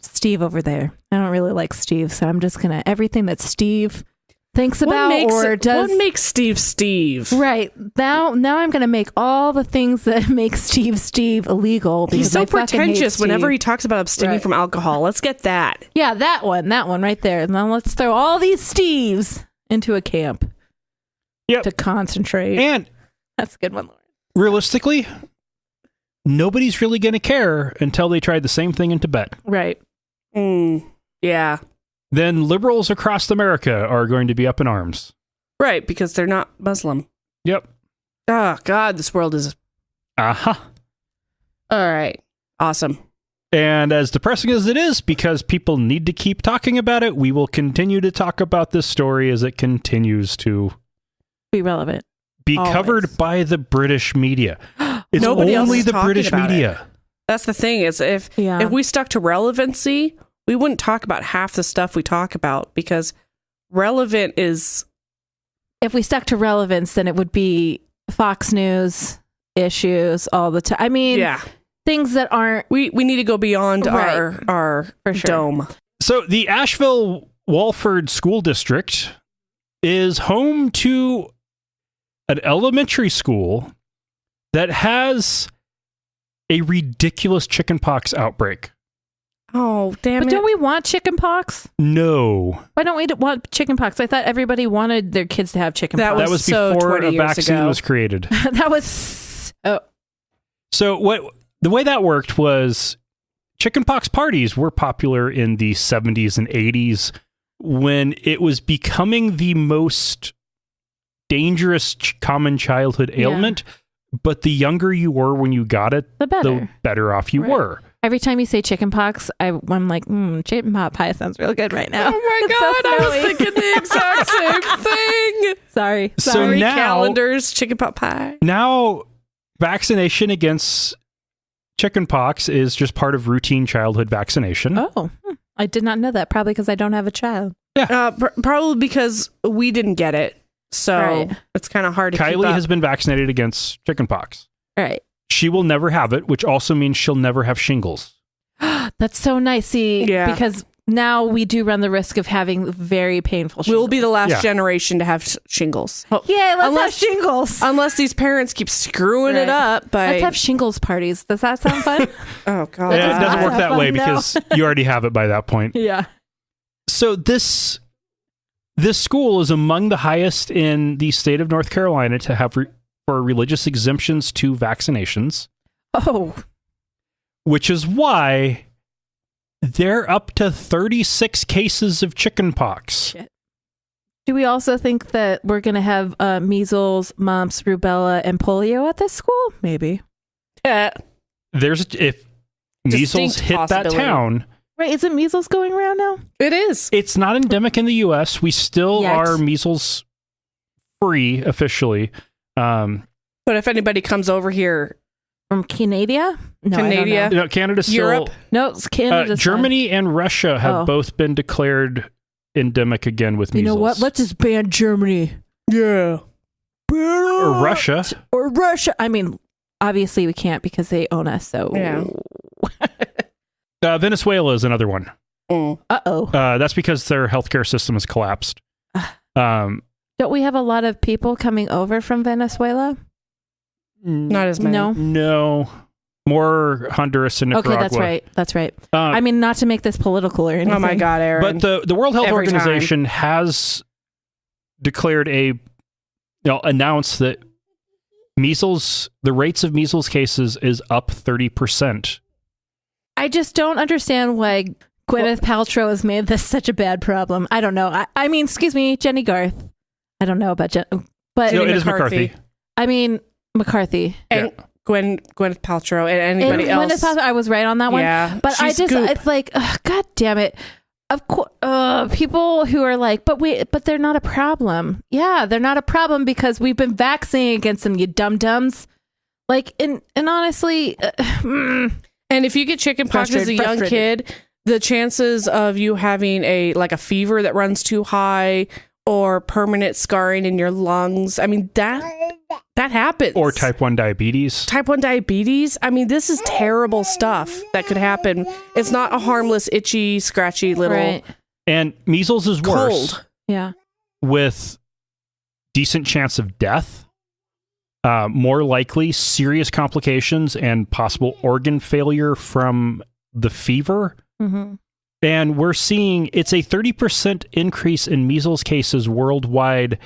Steve over there. I don't really like Steve, so I'm just going to, everything that Steve thinks about what makes Steve? Right. Now I'm going to make all the things that make Steve illegal. He's so I fucking hate pretentious Steve. whenever he talks about abstaining from alcohol. Let's get that. Yeah, that one right there. And then let's throw all these Steves into a camp to concentrate. And that's a good one, Lauren. Realistically, nobody's really going to care until they tried the same thing in Tibet. Right. Yeah. Then liberals across America are going to be up in arms. Right, because they're not Muslim. Yep. Oh, God, this world is... Uh-huh. All right. Awesome. And as depressing as it is, because people need to keep talking about it, we will continue to talk about this story as it continues to... be relevant. Be covered by the British media. It's Nobody else only is the talking British about media. it. That's the thing, is if we stuck to relevancy... we wouldn't talk about half the stuff we talk about, because relevant is... If we stuck to relevance, then it would be Fox News issues all the time. I mean, things that aren't... We need to go beyond our dome. So the Asheville-Walford School District is home to an elementary school that has a ridiculous chickenpox outbreak. Oh, damn But it. don't we want chicken pox? No. Why don't we want chicken pox? I thought everybody wanted their kids to have chicken pox. That was before a vaccine was created. That was... So the way that worked was chickenpox parties were popular in the 70s and 80s when it was becoming the most dangerous common childhood ailment. But the younger you were when you got it, the better off you were. Every time you say chicken pox, I'm like, chicken pot pie sounds real good right now. Oh my God, I was thinking the exact same thing. Sorry. So now, calendars, chicken pot pie. Now, vaccination against chickenpox is just part of routine childhood vaccination. Oh, I did not know that. Probably because I don't have a child. Yeah. Probably because we didn't get it. So it's kind of hard to keep Kylie up. has been vaccinated against chickenpox. Right. She will never have it, which also means she'll never have shingles. That's so nice. See, because now we do run the risk of having very painful shingles. We'll be the last generation to have shingles. Yeah, let's have shingles. Unless these parents keep screwing it up. Let's have shingles parties. Does that sound fun? Oh, God. Yeah, it doesn't work that way because you already have it by that point. Yeah. So this school is among the highest in the state of North Carolina to have for religious exemptions to vaccinations. Oh. Which is why they're up to 36 cases of chickenpox. Shit. Do we also think that we're going to have measles, mumps, rubella, and polio at this school? Maybe. If measles hit that town... Right, isn't measles going around now? It is. It's not endemic in the U.S. We still are measles free officially. But if anybody comes over here from Canada, Canada still. Europe, it's Canada. Germany and Russia have both been declared endemic again with measles. You know what? Let's just ban Germany. Yeah, or Russia. I mean, obviously we can't because they own us. So yeah. Venezuela is another one. Uh-oh. That's because their healthcare system has collapsed. Don't we have a lot of people coming over from Venezuela? Not as many. No. More Honduras and Nicaragua. Okay, that's right. I mean, not to make this political or anything. Oh my God, Erin. But the World Health Organization has declared announced that the rates of measles cases is up 30%. I just don't understand why Gwyneth Paltrow has made this such a bad problem. I don't know. I mean, excuse me, Jenny Garth. I don't know about but it is McCarthy. I mean, McCarthy. And Gwyneth Paltrow and anybody else. Gwyneth Paltrow, I was right on that one. Yeah, but it's like, God damn it. Of course, people who are like, but they're not a problem. Yeah, they're not a problem because we've been vaccinating against them, you dum-dums. Like, and honestly... And if you get chickenpox as a young kid, the chances of you having a fever that runs too high or permanent scarring in your lungs, I mean, that happens. Or type 1 diabetes. Type 1 diabetes? I mean, this is terrible stuff that could happen. It's not a harmless, itchy, scratchy little... Right. And measles is worse. Cold. Yeah. with decent chance of death, more likely serious complications and possible organ failure from the fever. Mm-hmm. And we're seeing it's a 30% increase in measles cases worldwide,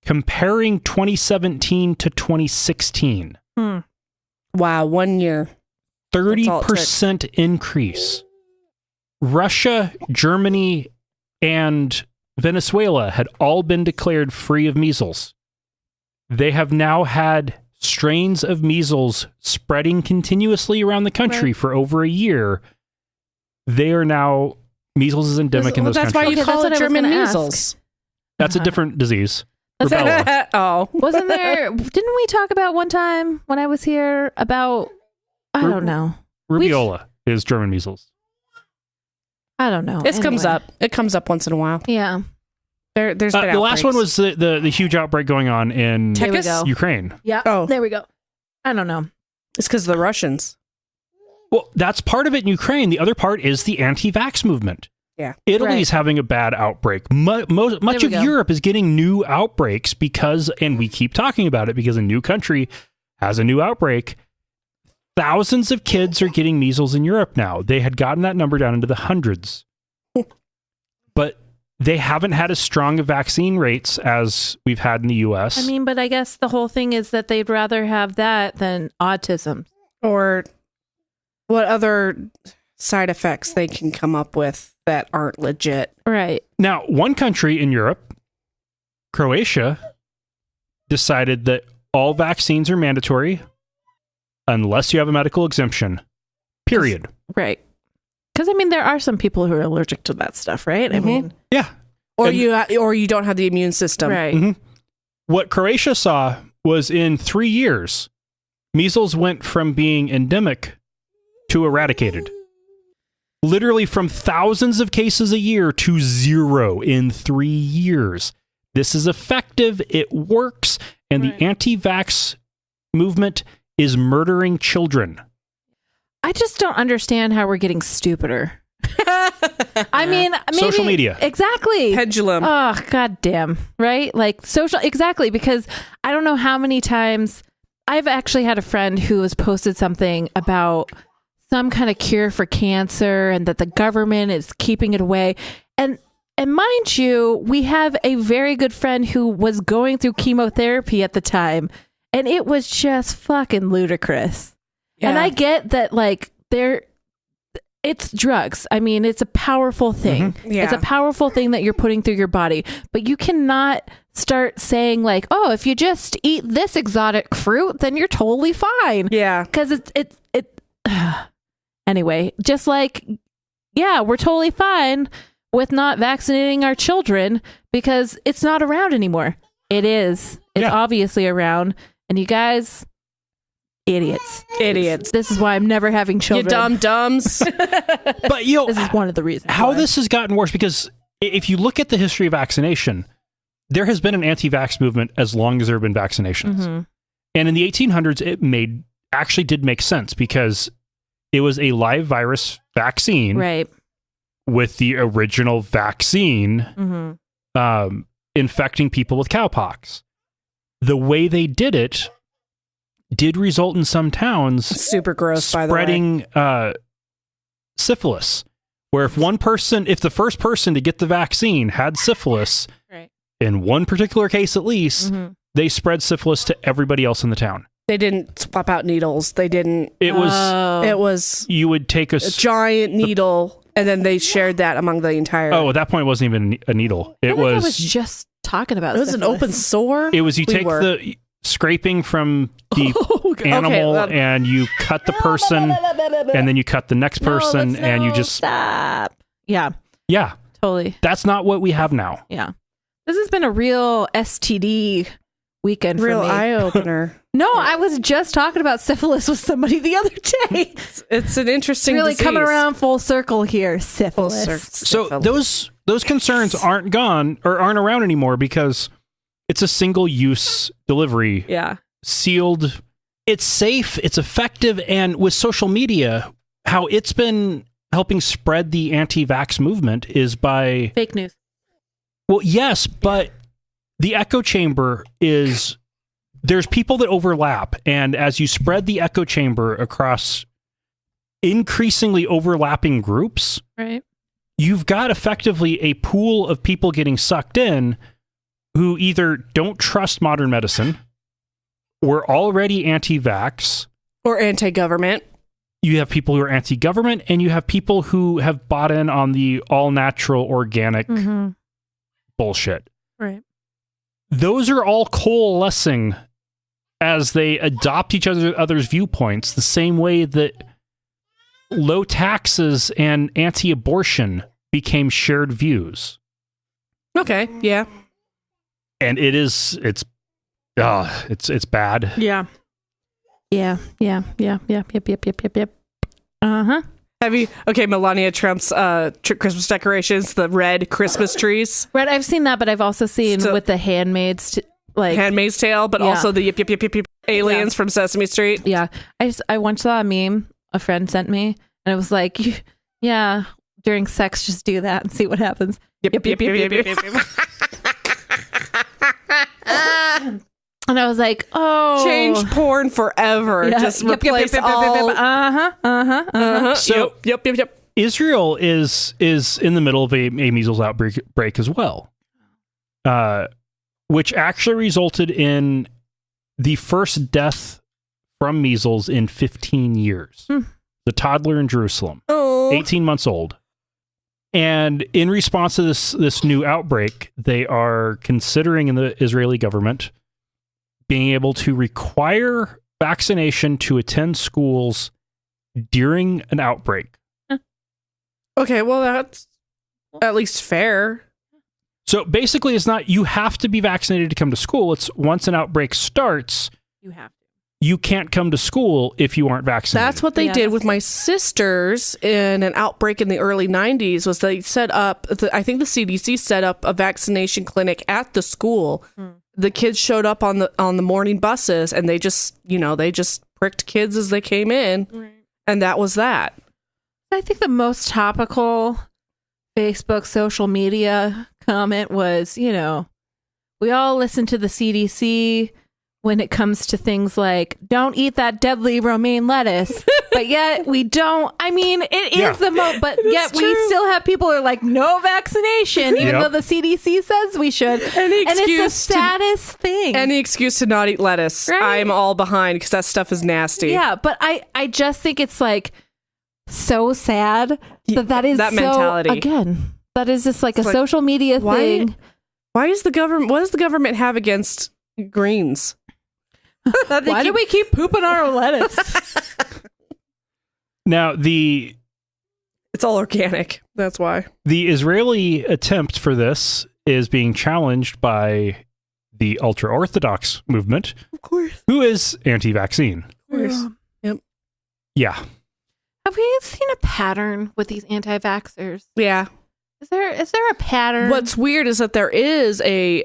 comparing 2017 to 2016. Wow, 1 year. 30% increase. Russia, Germany, and Venezuela had all been declared free of measles. They have now had strains of measles spreading continuously around the country for over a year. They are now, measles is endemic in those that's countries. why you call it German ask. measles. That's a different disease. Rubella. Oh. Wasn't there, didn't we talk about one time when I was here about, I don't know. Rubiola is German measles. I don't know. It comes up. It comes up once in a while. Yeah. There's been the last one was the huge outbreak going on in Here we go. Ukraine. Yeah. Oh. There we go. I don't know. It's because of the Russians. Well, that's part of it in Ukraine. The other part is the anti-vax movement. Yeah. Italy's having a bad outbreak. Much of Europe is getting new outbreaks because, and we keep talking about it, because a new country has a new outbreak. Thousands of kids are getting measles in Europe now. They had gotten that number down into the hundreds. But they haven't had as strong of vaccine rates as we've had in the US. I mean, but I guess the whole thing is that they'd rather have that than autism. Or what other side effects they can come up with that aren't legit. Right. Now, one country in Europe, Croatia, decided that all vaccines are mandatory unless you have a medical exemption. Period. Right. Because, I mean, there are some people who are allergic to that stuff, right? I mean, Yeah. Or you don't have the immune system. right. Mhm. What Croatia saw was in 3 years, measles went from being endemic to eradicated. Literally from thousands of cases a year to 0 in 3 years. This is effective. It works. And the anti-vax movement is murdering children. I just don't understand how we're getting stupider. I mean, maybe, Social media. Exactly. Pendulum. Oh, goddamn. Right? Like social, exactly. Because I don't know how many times I've actually had a friend who has posted something about some kind of cure for cancer and that the government is keeping it away. And mind you, we have a very good friend who was going through chemotherapy at the time, and it was just fucking ludicrous. Yeah. And I get that, like, it's drugs. I mean, it's a powerful thing. Mm-hmm. Yeah. It's a powerful thing that you're putting through your body. But you cannot start saying, like, oh, if you just eat this exotic fruit, then you're totally fine. Yeah. Because it anyway, just like, yeah, we're totally fine with not vaccinating our children because it's not around anymore. It is. It's obviously around. And you guys, idiots. This is why I'm never having children. You dum-dums. But, This is one of the reasons. how why. this has gotten worse, because if you look at the history of vaccination, there has been an anti-vax movement as long as there have been vaccinations. Mm-hmm. And in the 1800s, it actually did make sense because it was a live virus vaccine Right. with the original vaccine Mm-hmm. infecting people with cowpox. The way they did it did result in some towns Super gross, by the way. spreading syphilis, where if the first person to get the vaccine had syphilis, Right. in one particular case at least, Mm-hmm. they spread syphilis to everybody else in the town. They didn't swap out needles. They didn't. It was, It was you would take a giant needle, and then they shared that among the entire. at that point it wasn't even a needle. It I was, was just talking about It was an open sore. you take the scraping from the animal Okay, and you cut the person and then you cut the next person and you just stop. Yeah, yeah, totally. that's not what we have now. Yeah, this has been a real STD weekend for real me. eye opener. No, I was just talking about syphilis with somebody the other day. It's an interesting. Really disease. coming around full circle here. Full Syphilis. So those concerns aren't gone or aren't around anymore because it's a single use delivery. Yeah. Sealed. It's safe, it's effective, and with social media, how it's been helping spread the anti-vax movement is by Fake news. Well, yes, but the echo chamber is, there's people that overlap. And as you spread the echo chamber across increasingly overlapping groups, Right. you've got effectively a pool of people getting sucked in who either don't trust modern medicine, were already anti-vax, Or anti-government. you have people who are anti-government, and you have people who have bought in on the all-natural organic bullshit. Right. Those are all coalescing as they adopt each other's viewpoints, the same way that low taxes and anti-abortion became shared views. Okay, yeah. And it's bad. Yeah. Yeah. Yep. Uh-huh. Have you, Melania Trump's Christmas decorations, the red Christmas trees. Right, I've seen that, but I've also seen with the Handmaid's Handmaid's Tale, but also the yip aliens from Sesame Street. Yeah. I once saw a meme a friend sent me, and it was like, yeah, during sex, just do that and see what happens. Yip. And I was like, oh. Change porn forever. Yeah. Just replace all. So, Yep. Israel is in the middle of a measles outbreak as well, which actually resulted in the first death from measles in 15 years. The toddler in Jerusalem, 18 months old. And in response to this new outbreak, they are considering in the Israeli government being able to require vaccination to attend schools during an outbreak. Okay, well, that's at least fair. So basically, it's not you have to be vaccinated to come to school. It's once an outbreak starts, You have to. you can't come to school if you aren't vaccinated. That's what they did with my sisters in an outbreak in the early 90s. Was they set up, I think the CDC set up a vaccination clinic at the school. The kids showed up on the morning buses, and they just pricked kids as they came in, and that was that. I think the most topical Facebook social media comment was, we all listen to the CDC when it comes to things like, don't eat that deadly romaine lettuce. But yet we don't. I mean, it is the most, but yet we still have people who are like, no vaccination, even though the CDC says we should. And it's the saddest thing. Any excuse to not eat lettuce. Right? I'm all behind because that stuff is nasty. Yeah, but I just think it's like so sad that is that mentality. Again, that is just like a social media thing. Why is what does the government have against greens? Why do we keep pooping our lettuce? Now, it's all organic. That's why. The Israeli attempt for this is being challenged by the ultra-Orthodox movement, of course, who is anti-vaccine. Of course. Yep. Yeah. Have we seen a pattern with these anti-vaxxers? Yeah. Is there a pattern? What's weird is that there is a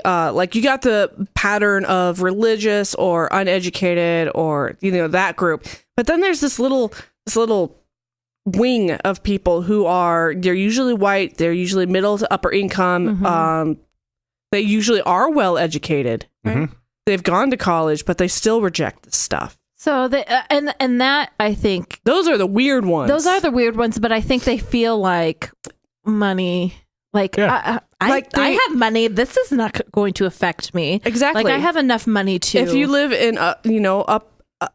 you got the pattern of religious or uneducated or that group, but then there's this little wing of people they're usually white, they're usually middle to upper income, they usually are well educated, right? They've gone to college, but they still reject this stuff. So and that, I think those are the weird ones. Those are the weird ones, but I think they feel like money. Like, I have money. This is not going to affect me. Exactly. Like, I have enough money to. If you live in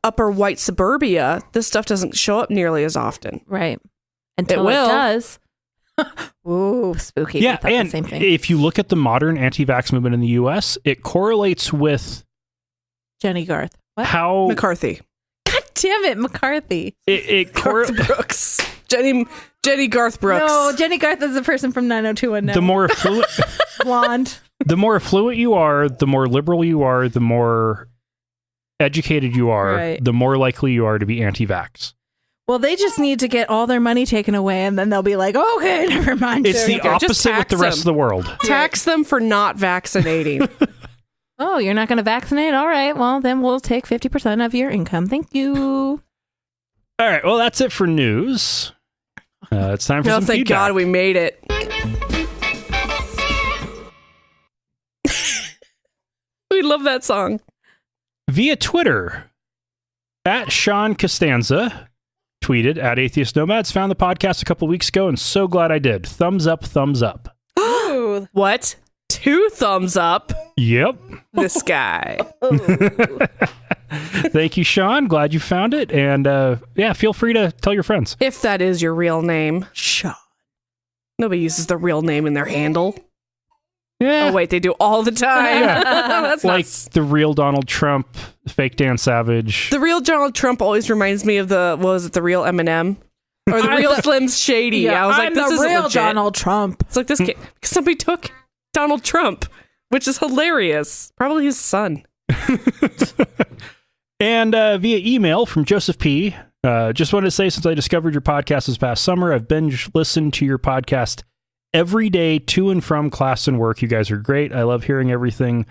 upper white suburbia, this stuff doesn't show up nearly as often. Right. Until it does. Ooh, spooky. Yeah, and the same thing. If you look at the modern anti-vax movement in the U.S., it correlates with Jenny Garth. What? How McCarthy. God damn it, McCarthy. Garth Brooks. Jenny Garth Brooks. No, Jenny Garth is the person from 90210. The more affluent blonde. The more affluent you are, the more liberal you are, the more educated you are, the more likely you are to be anti-vax. Well, they just need to get all their money taken away, and then they'll be like, okay, never mind. It's the opposite with the rest of the world. Tax them for not vaccinating. Oh, you're not going to vaccinate? All right. Well, then we'll take 50% of your income. Thank you. All right. Well, that's it for news. It's time for some thank feedback. God we made it. We love that song. Via Twitter, at Sean Costanza tweeted at Atheist Nomads, found the podcast a couple weeks ago and so glad I did. Thumbs up, thumbs up. What? 2 thumbs up? Yep. This guy. Thank you, Sean. Glad you found it. And yeah, feel free to tell your friends. If that is your real name. Sean. Nobody uses the real name in their handle. Yeah. Oh, wait, they do all the time. Yeah. That's Like nuts. the real Donald Trump, fake Dan Savage. The real Donald Trump always reminds me of the real Eminem? Or the real Slim Shady. Yeah, I was like, I'm this the isn't real legit. Donald Trump. It's like this kid. Somebody took Donald Trump, which is hilarious. Probably his son. And via email from Joseph P. Just wanted to say, since I discovered your podcast this past summer, I've binge listened to your podcast every day to and from class and work. You guys are great. I love hearing everything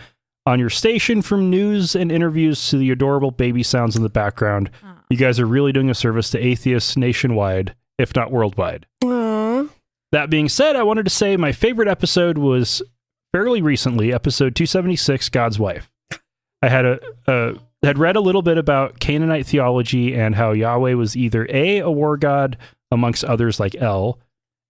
on your station, from news and interviews to the adorable baby sounds in the background. You guys are really doing a service to atheists nationwide, if not worldwide. Aww. That being said, I wanted to say my favorite episode was fairly recently, episode 276, God's Wife. I had read a little bit about Canaanite theology and how Yahweh was either a war god amongst others like El,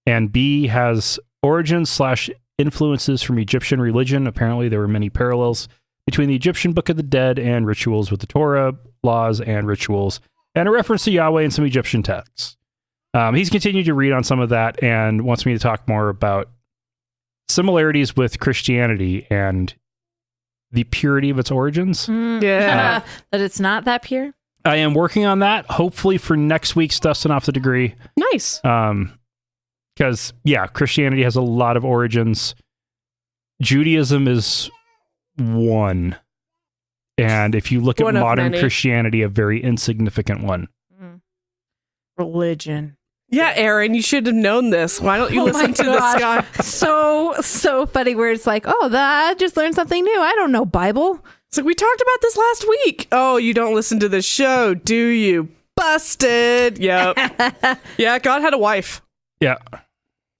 and B, has origins/influences from Egyptian religion. Apparently there were many parallels between the Egyptian Book of the Dead and rituals with the Torah, laws and rituals, and a reference to Yahweh in some Egyptian texts. He's continued to read on some of that and wants me to talk more about similarities with Christianity and the purity of its origins. Yeah. That it's not that pure? I am working on that, hopefully for next week's Dustin Off the Degree. Nice. Because, yeah, Christianity has a lot of origins. Judaism is one. And if you look One at of modern many. Christianity, a very insignificant one. Religion. Yeah, Erin, you should have known this. Why don't you listen to this guy? So funny where it's like, oh, I just learned something new. I don't know Bible. It's like, we talked about this last week. Oh, you don't listen to the show, do you? Busted. Yep. Yeah, God had a wife. Yeah.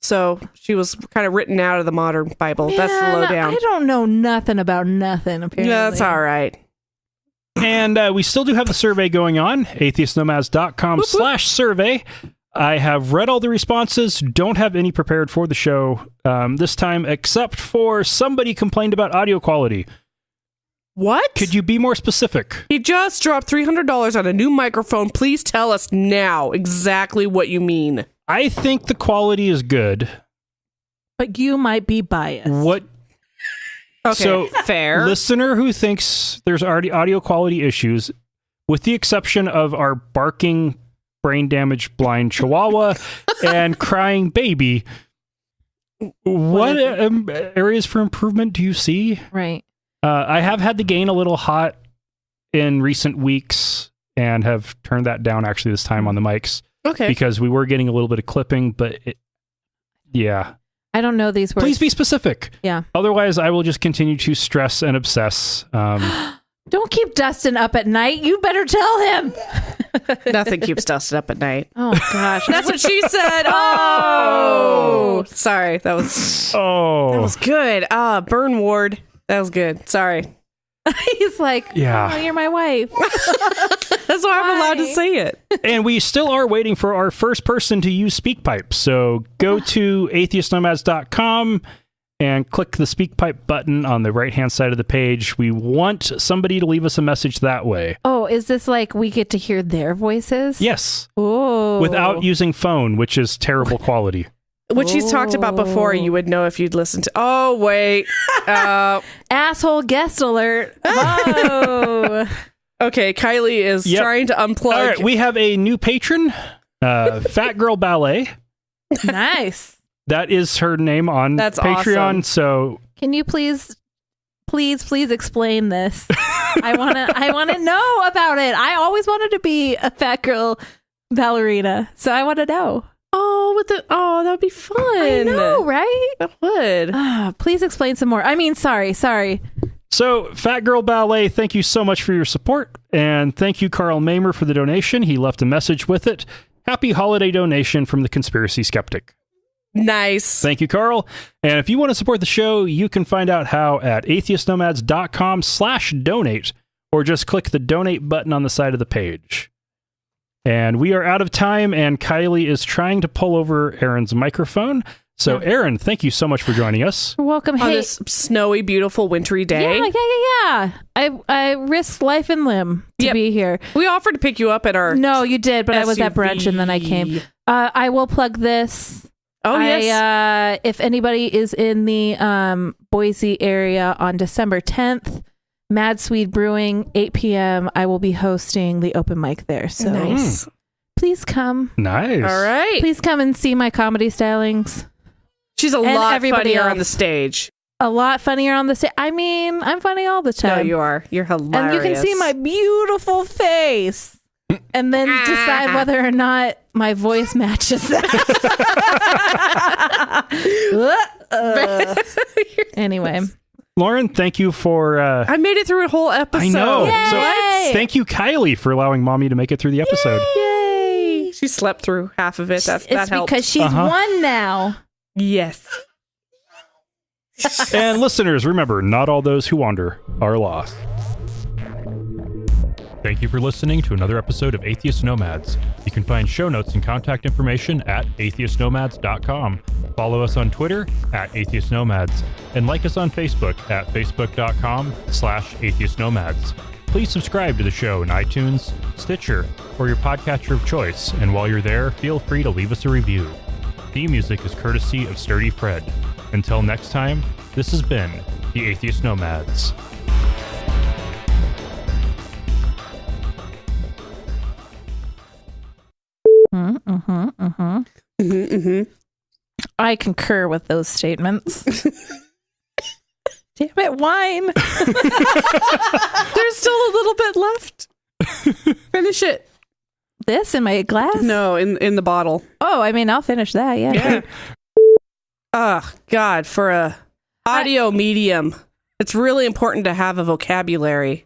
So she was kind of written out of the modern Bible. That's the Man, lowdown. I don't know nothing about nothing, apparently. Yeah, that's all right. And we still do have the survey going on, atheistnomads.com/survey. I have read all the responses, don't have any prepared for the show this time, except for somebody complained about audio quality. What? Could you be more specific? He just dropped $300 on a new microphone. Please tell us now exactly what you mean. I think the quality is good. But you might be biased. What? Okay, So, fair. Listener who thinks there's already audio quality issues, with the exception of our barking, brain damaged blind chihuahua and crying baby, what areas for improvement do you see? Right. I have had the gain a little hot in recent weeks and have turned that down actually this time on the mics Okay. because we were getting a little bit of clipping, but yeah. I don't know these words. Please be specific. Yeah. Otherwise, I will just continue to stress and obsess. Don't keep Dustin up at night. You better tell him. Nothing keeps Dustin up at night. Oh, gosh. That's what she said. Oh, sorry. That was good. Burn Ward. That was good. Sorry. He's like, Yeah. oh, you're my wife. That's why I'm allowed to say it. And we still are waiting for our first person to use SpeakPipe. So go to atheistnomads.com and click the SpeakPipe button on the right-hand side of the page. We want somebody to leave us a message that way. Oh, is this like we get to hear their voices? Yes. Oh. Without using phone, which is terrible quality. Which he's talked about before. You would know if you'd listen to. Oh, wait. Asshole guest alert. Oh. Okay, Kylie is Yep. trying to unplug. All right, we have a new patron, Fat Girl Ballet. Nice. That is her name on That's Patreon. awesome. So Can you please explain this? I wanna know about it. I always wanted to be a fat girl ballerina, so I want to know. That would be fun. I know, right? That would. Please explain some more. I mean, sorry. So, Fat Girl Ballet, thank you so much for your support. And thank you, Carl Mamer, for the donation. He left a message with it. Happy holiday donation from the Conspiracy Skeptic. Nice. Thank you, Carl. And if you want to support the show, you can find out how at atheistnomads.com/donate, or just click the donate button on the side of the page. And we are out of time, and Kylie is trying to pull over Erin's microphone. So, Erin, thank you so much for joining us. You're welcome. On Hey, this snowy, beautiful, wintry day. yeah. I risked life and limb to be here. We offered to pick you up at our No, you did, but I was at SUV. brunch and then I came. I will plug this. Oh, yes. If anybody is in the Boise area on December 10th, Mad Swede Brewing, 8 p.m., I will be hosting the open mic there. So Nice. please come. Nice. All right. Please come and see my comedy stylings. She's a And lot everybody funnier else. on the stage. A lot funnier on the stage. I mean, I'm funny all the time. No, you are. You're hilarious. And you can see my beautiful face. And then decide whether or not my voice matches that. Anyway. Lauren, thank you for... I made it through a whole episode. I know. Yay! So, thank you, Kylie, for allowing Mommy to make it through the episode. Yay! She slept through half of it. That It's helped. because she's one now. Yes. And listeners, remember, not all those who wander are lost. Thank you for listening to another episode of Atheist Nomads. You can find show notes and contact information at atheistnomads.com. Follow us on Twitter at Atheist Nomads, and like us on Facebook at facebook.com/Atheist Nomads. Please subscribe to the show in iTunes, Stitcher, or your podcatcher of choice, and while you're there, feel free to leave us a review. Theme music is courtesy of Sturdy Fred. Until next time, this has been the Atheist Nomads. I concur with those statements. Damn it, wine. There's still a little bit left. Finish it. This in my glass? No, in the bottle. Oh, I mean, I'll finish that. Yeah. Oh, God, for a audio medium, it's really important to have a vocabulary.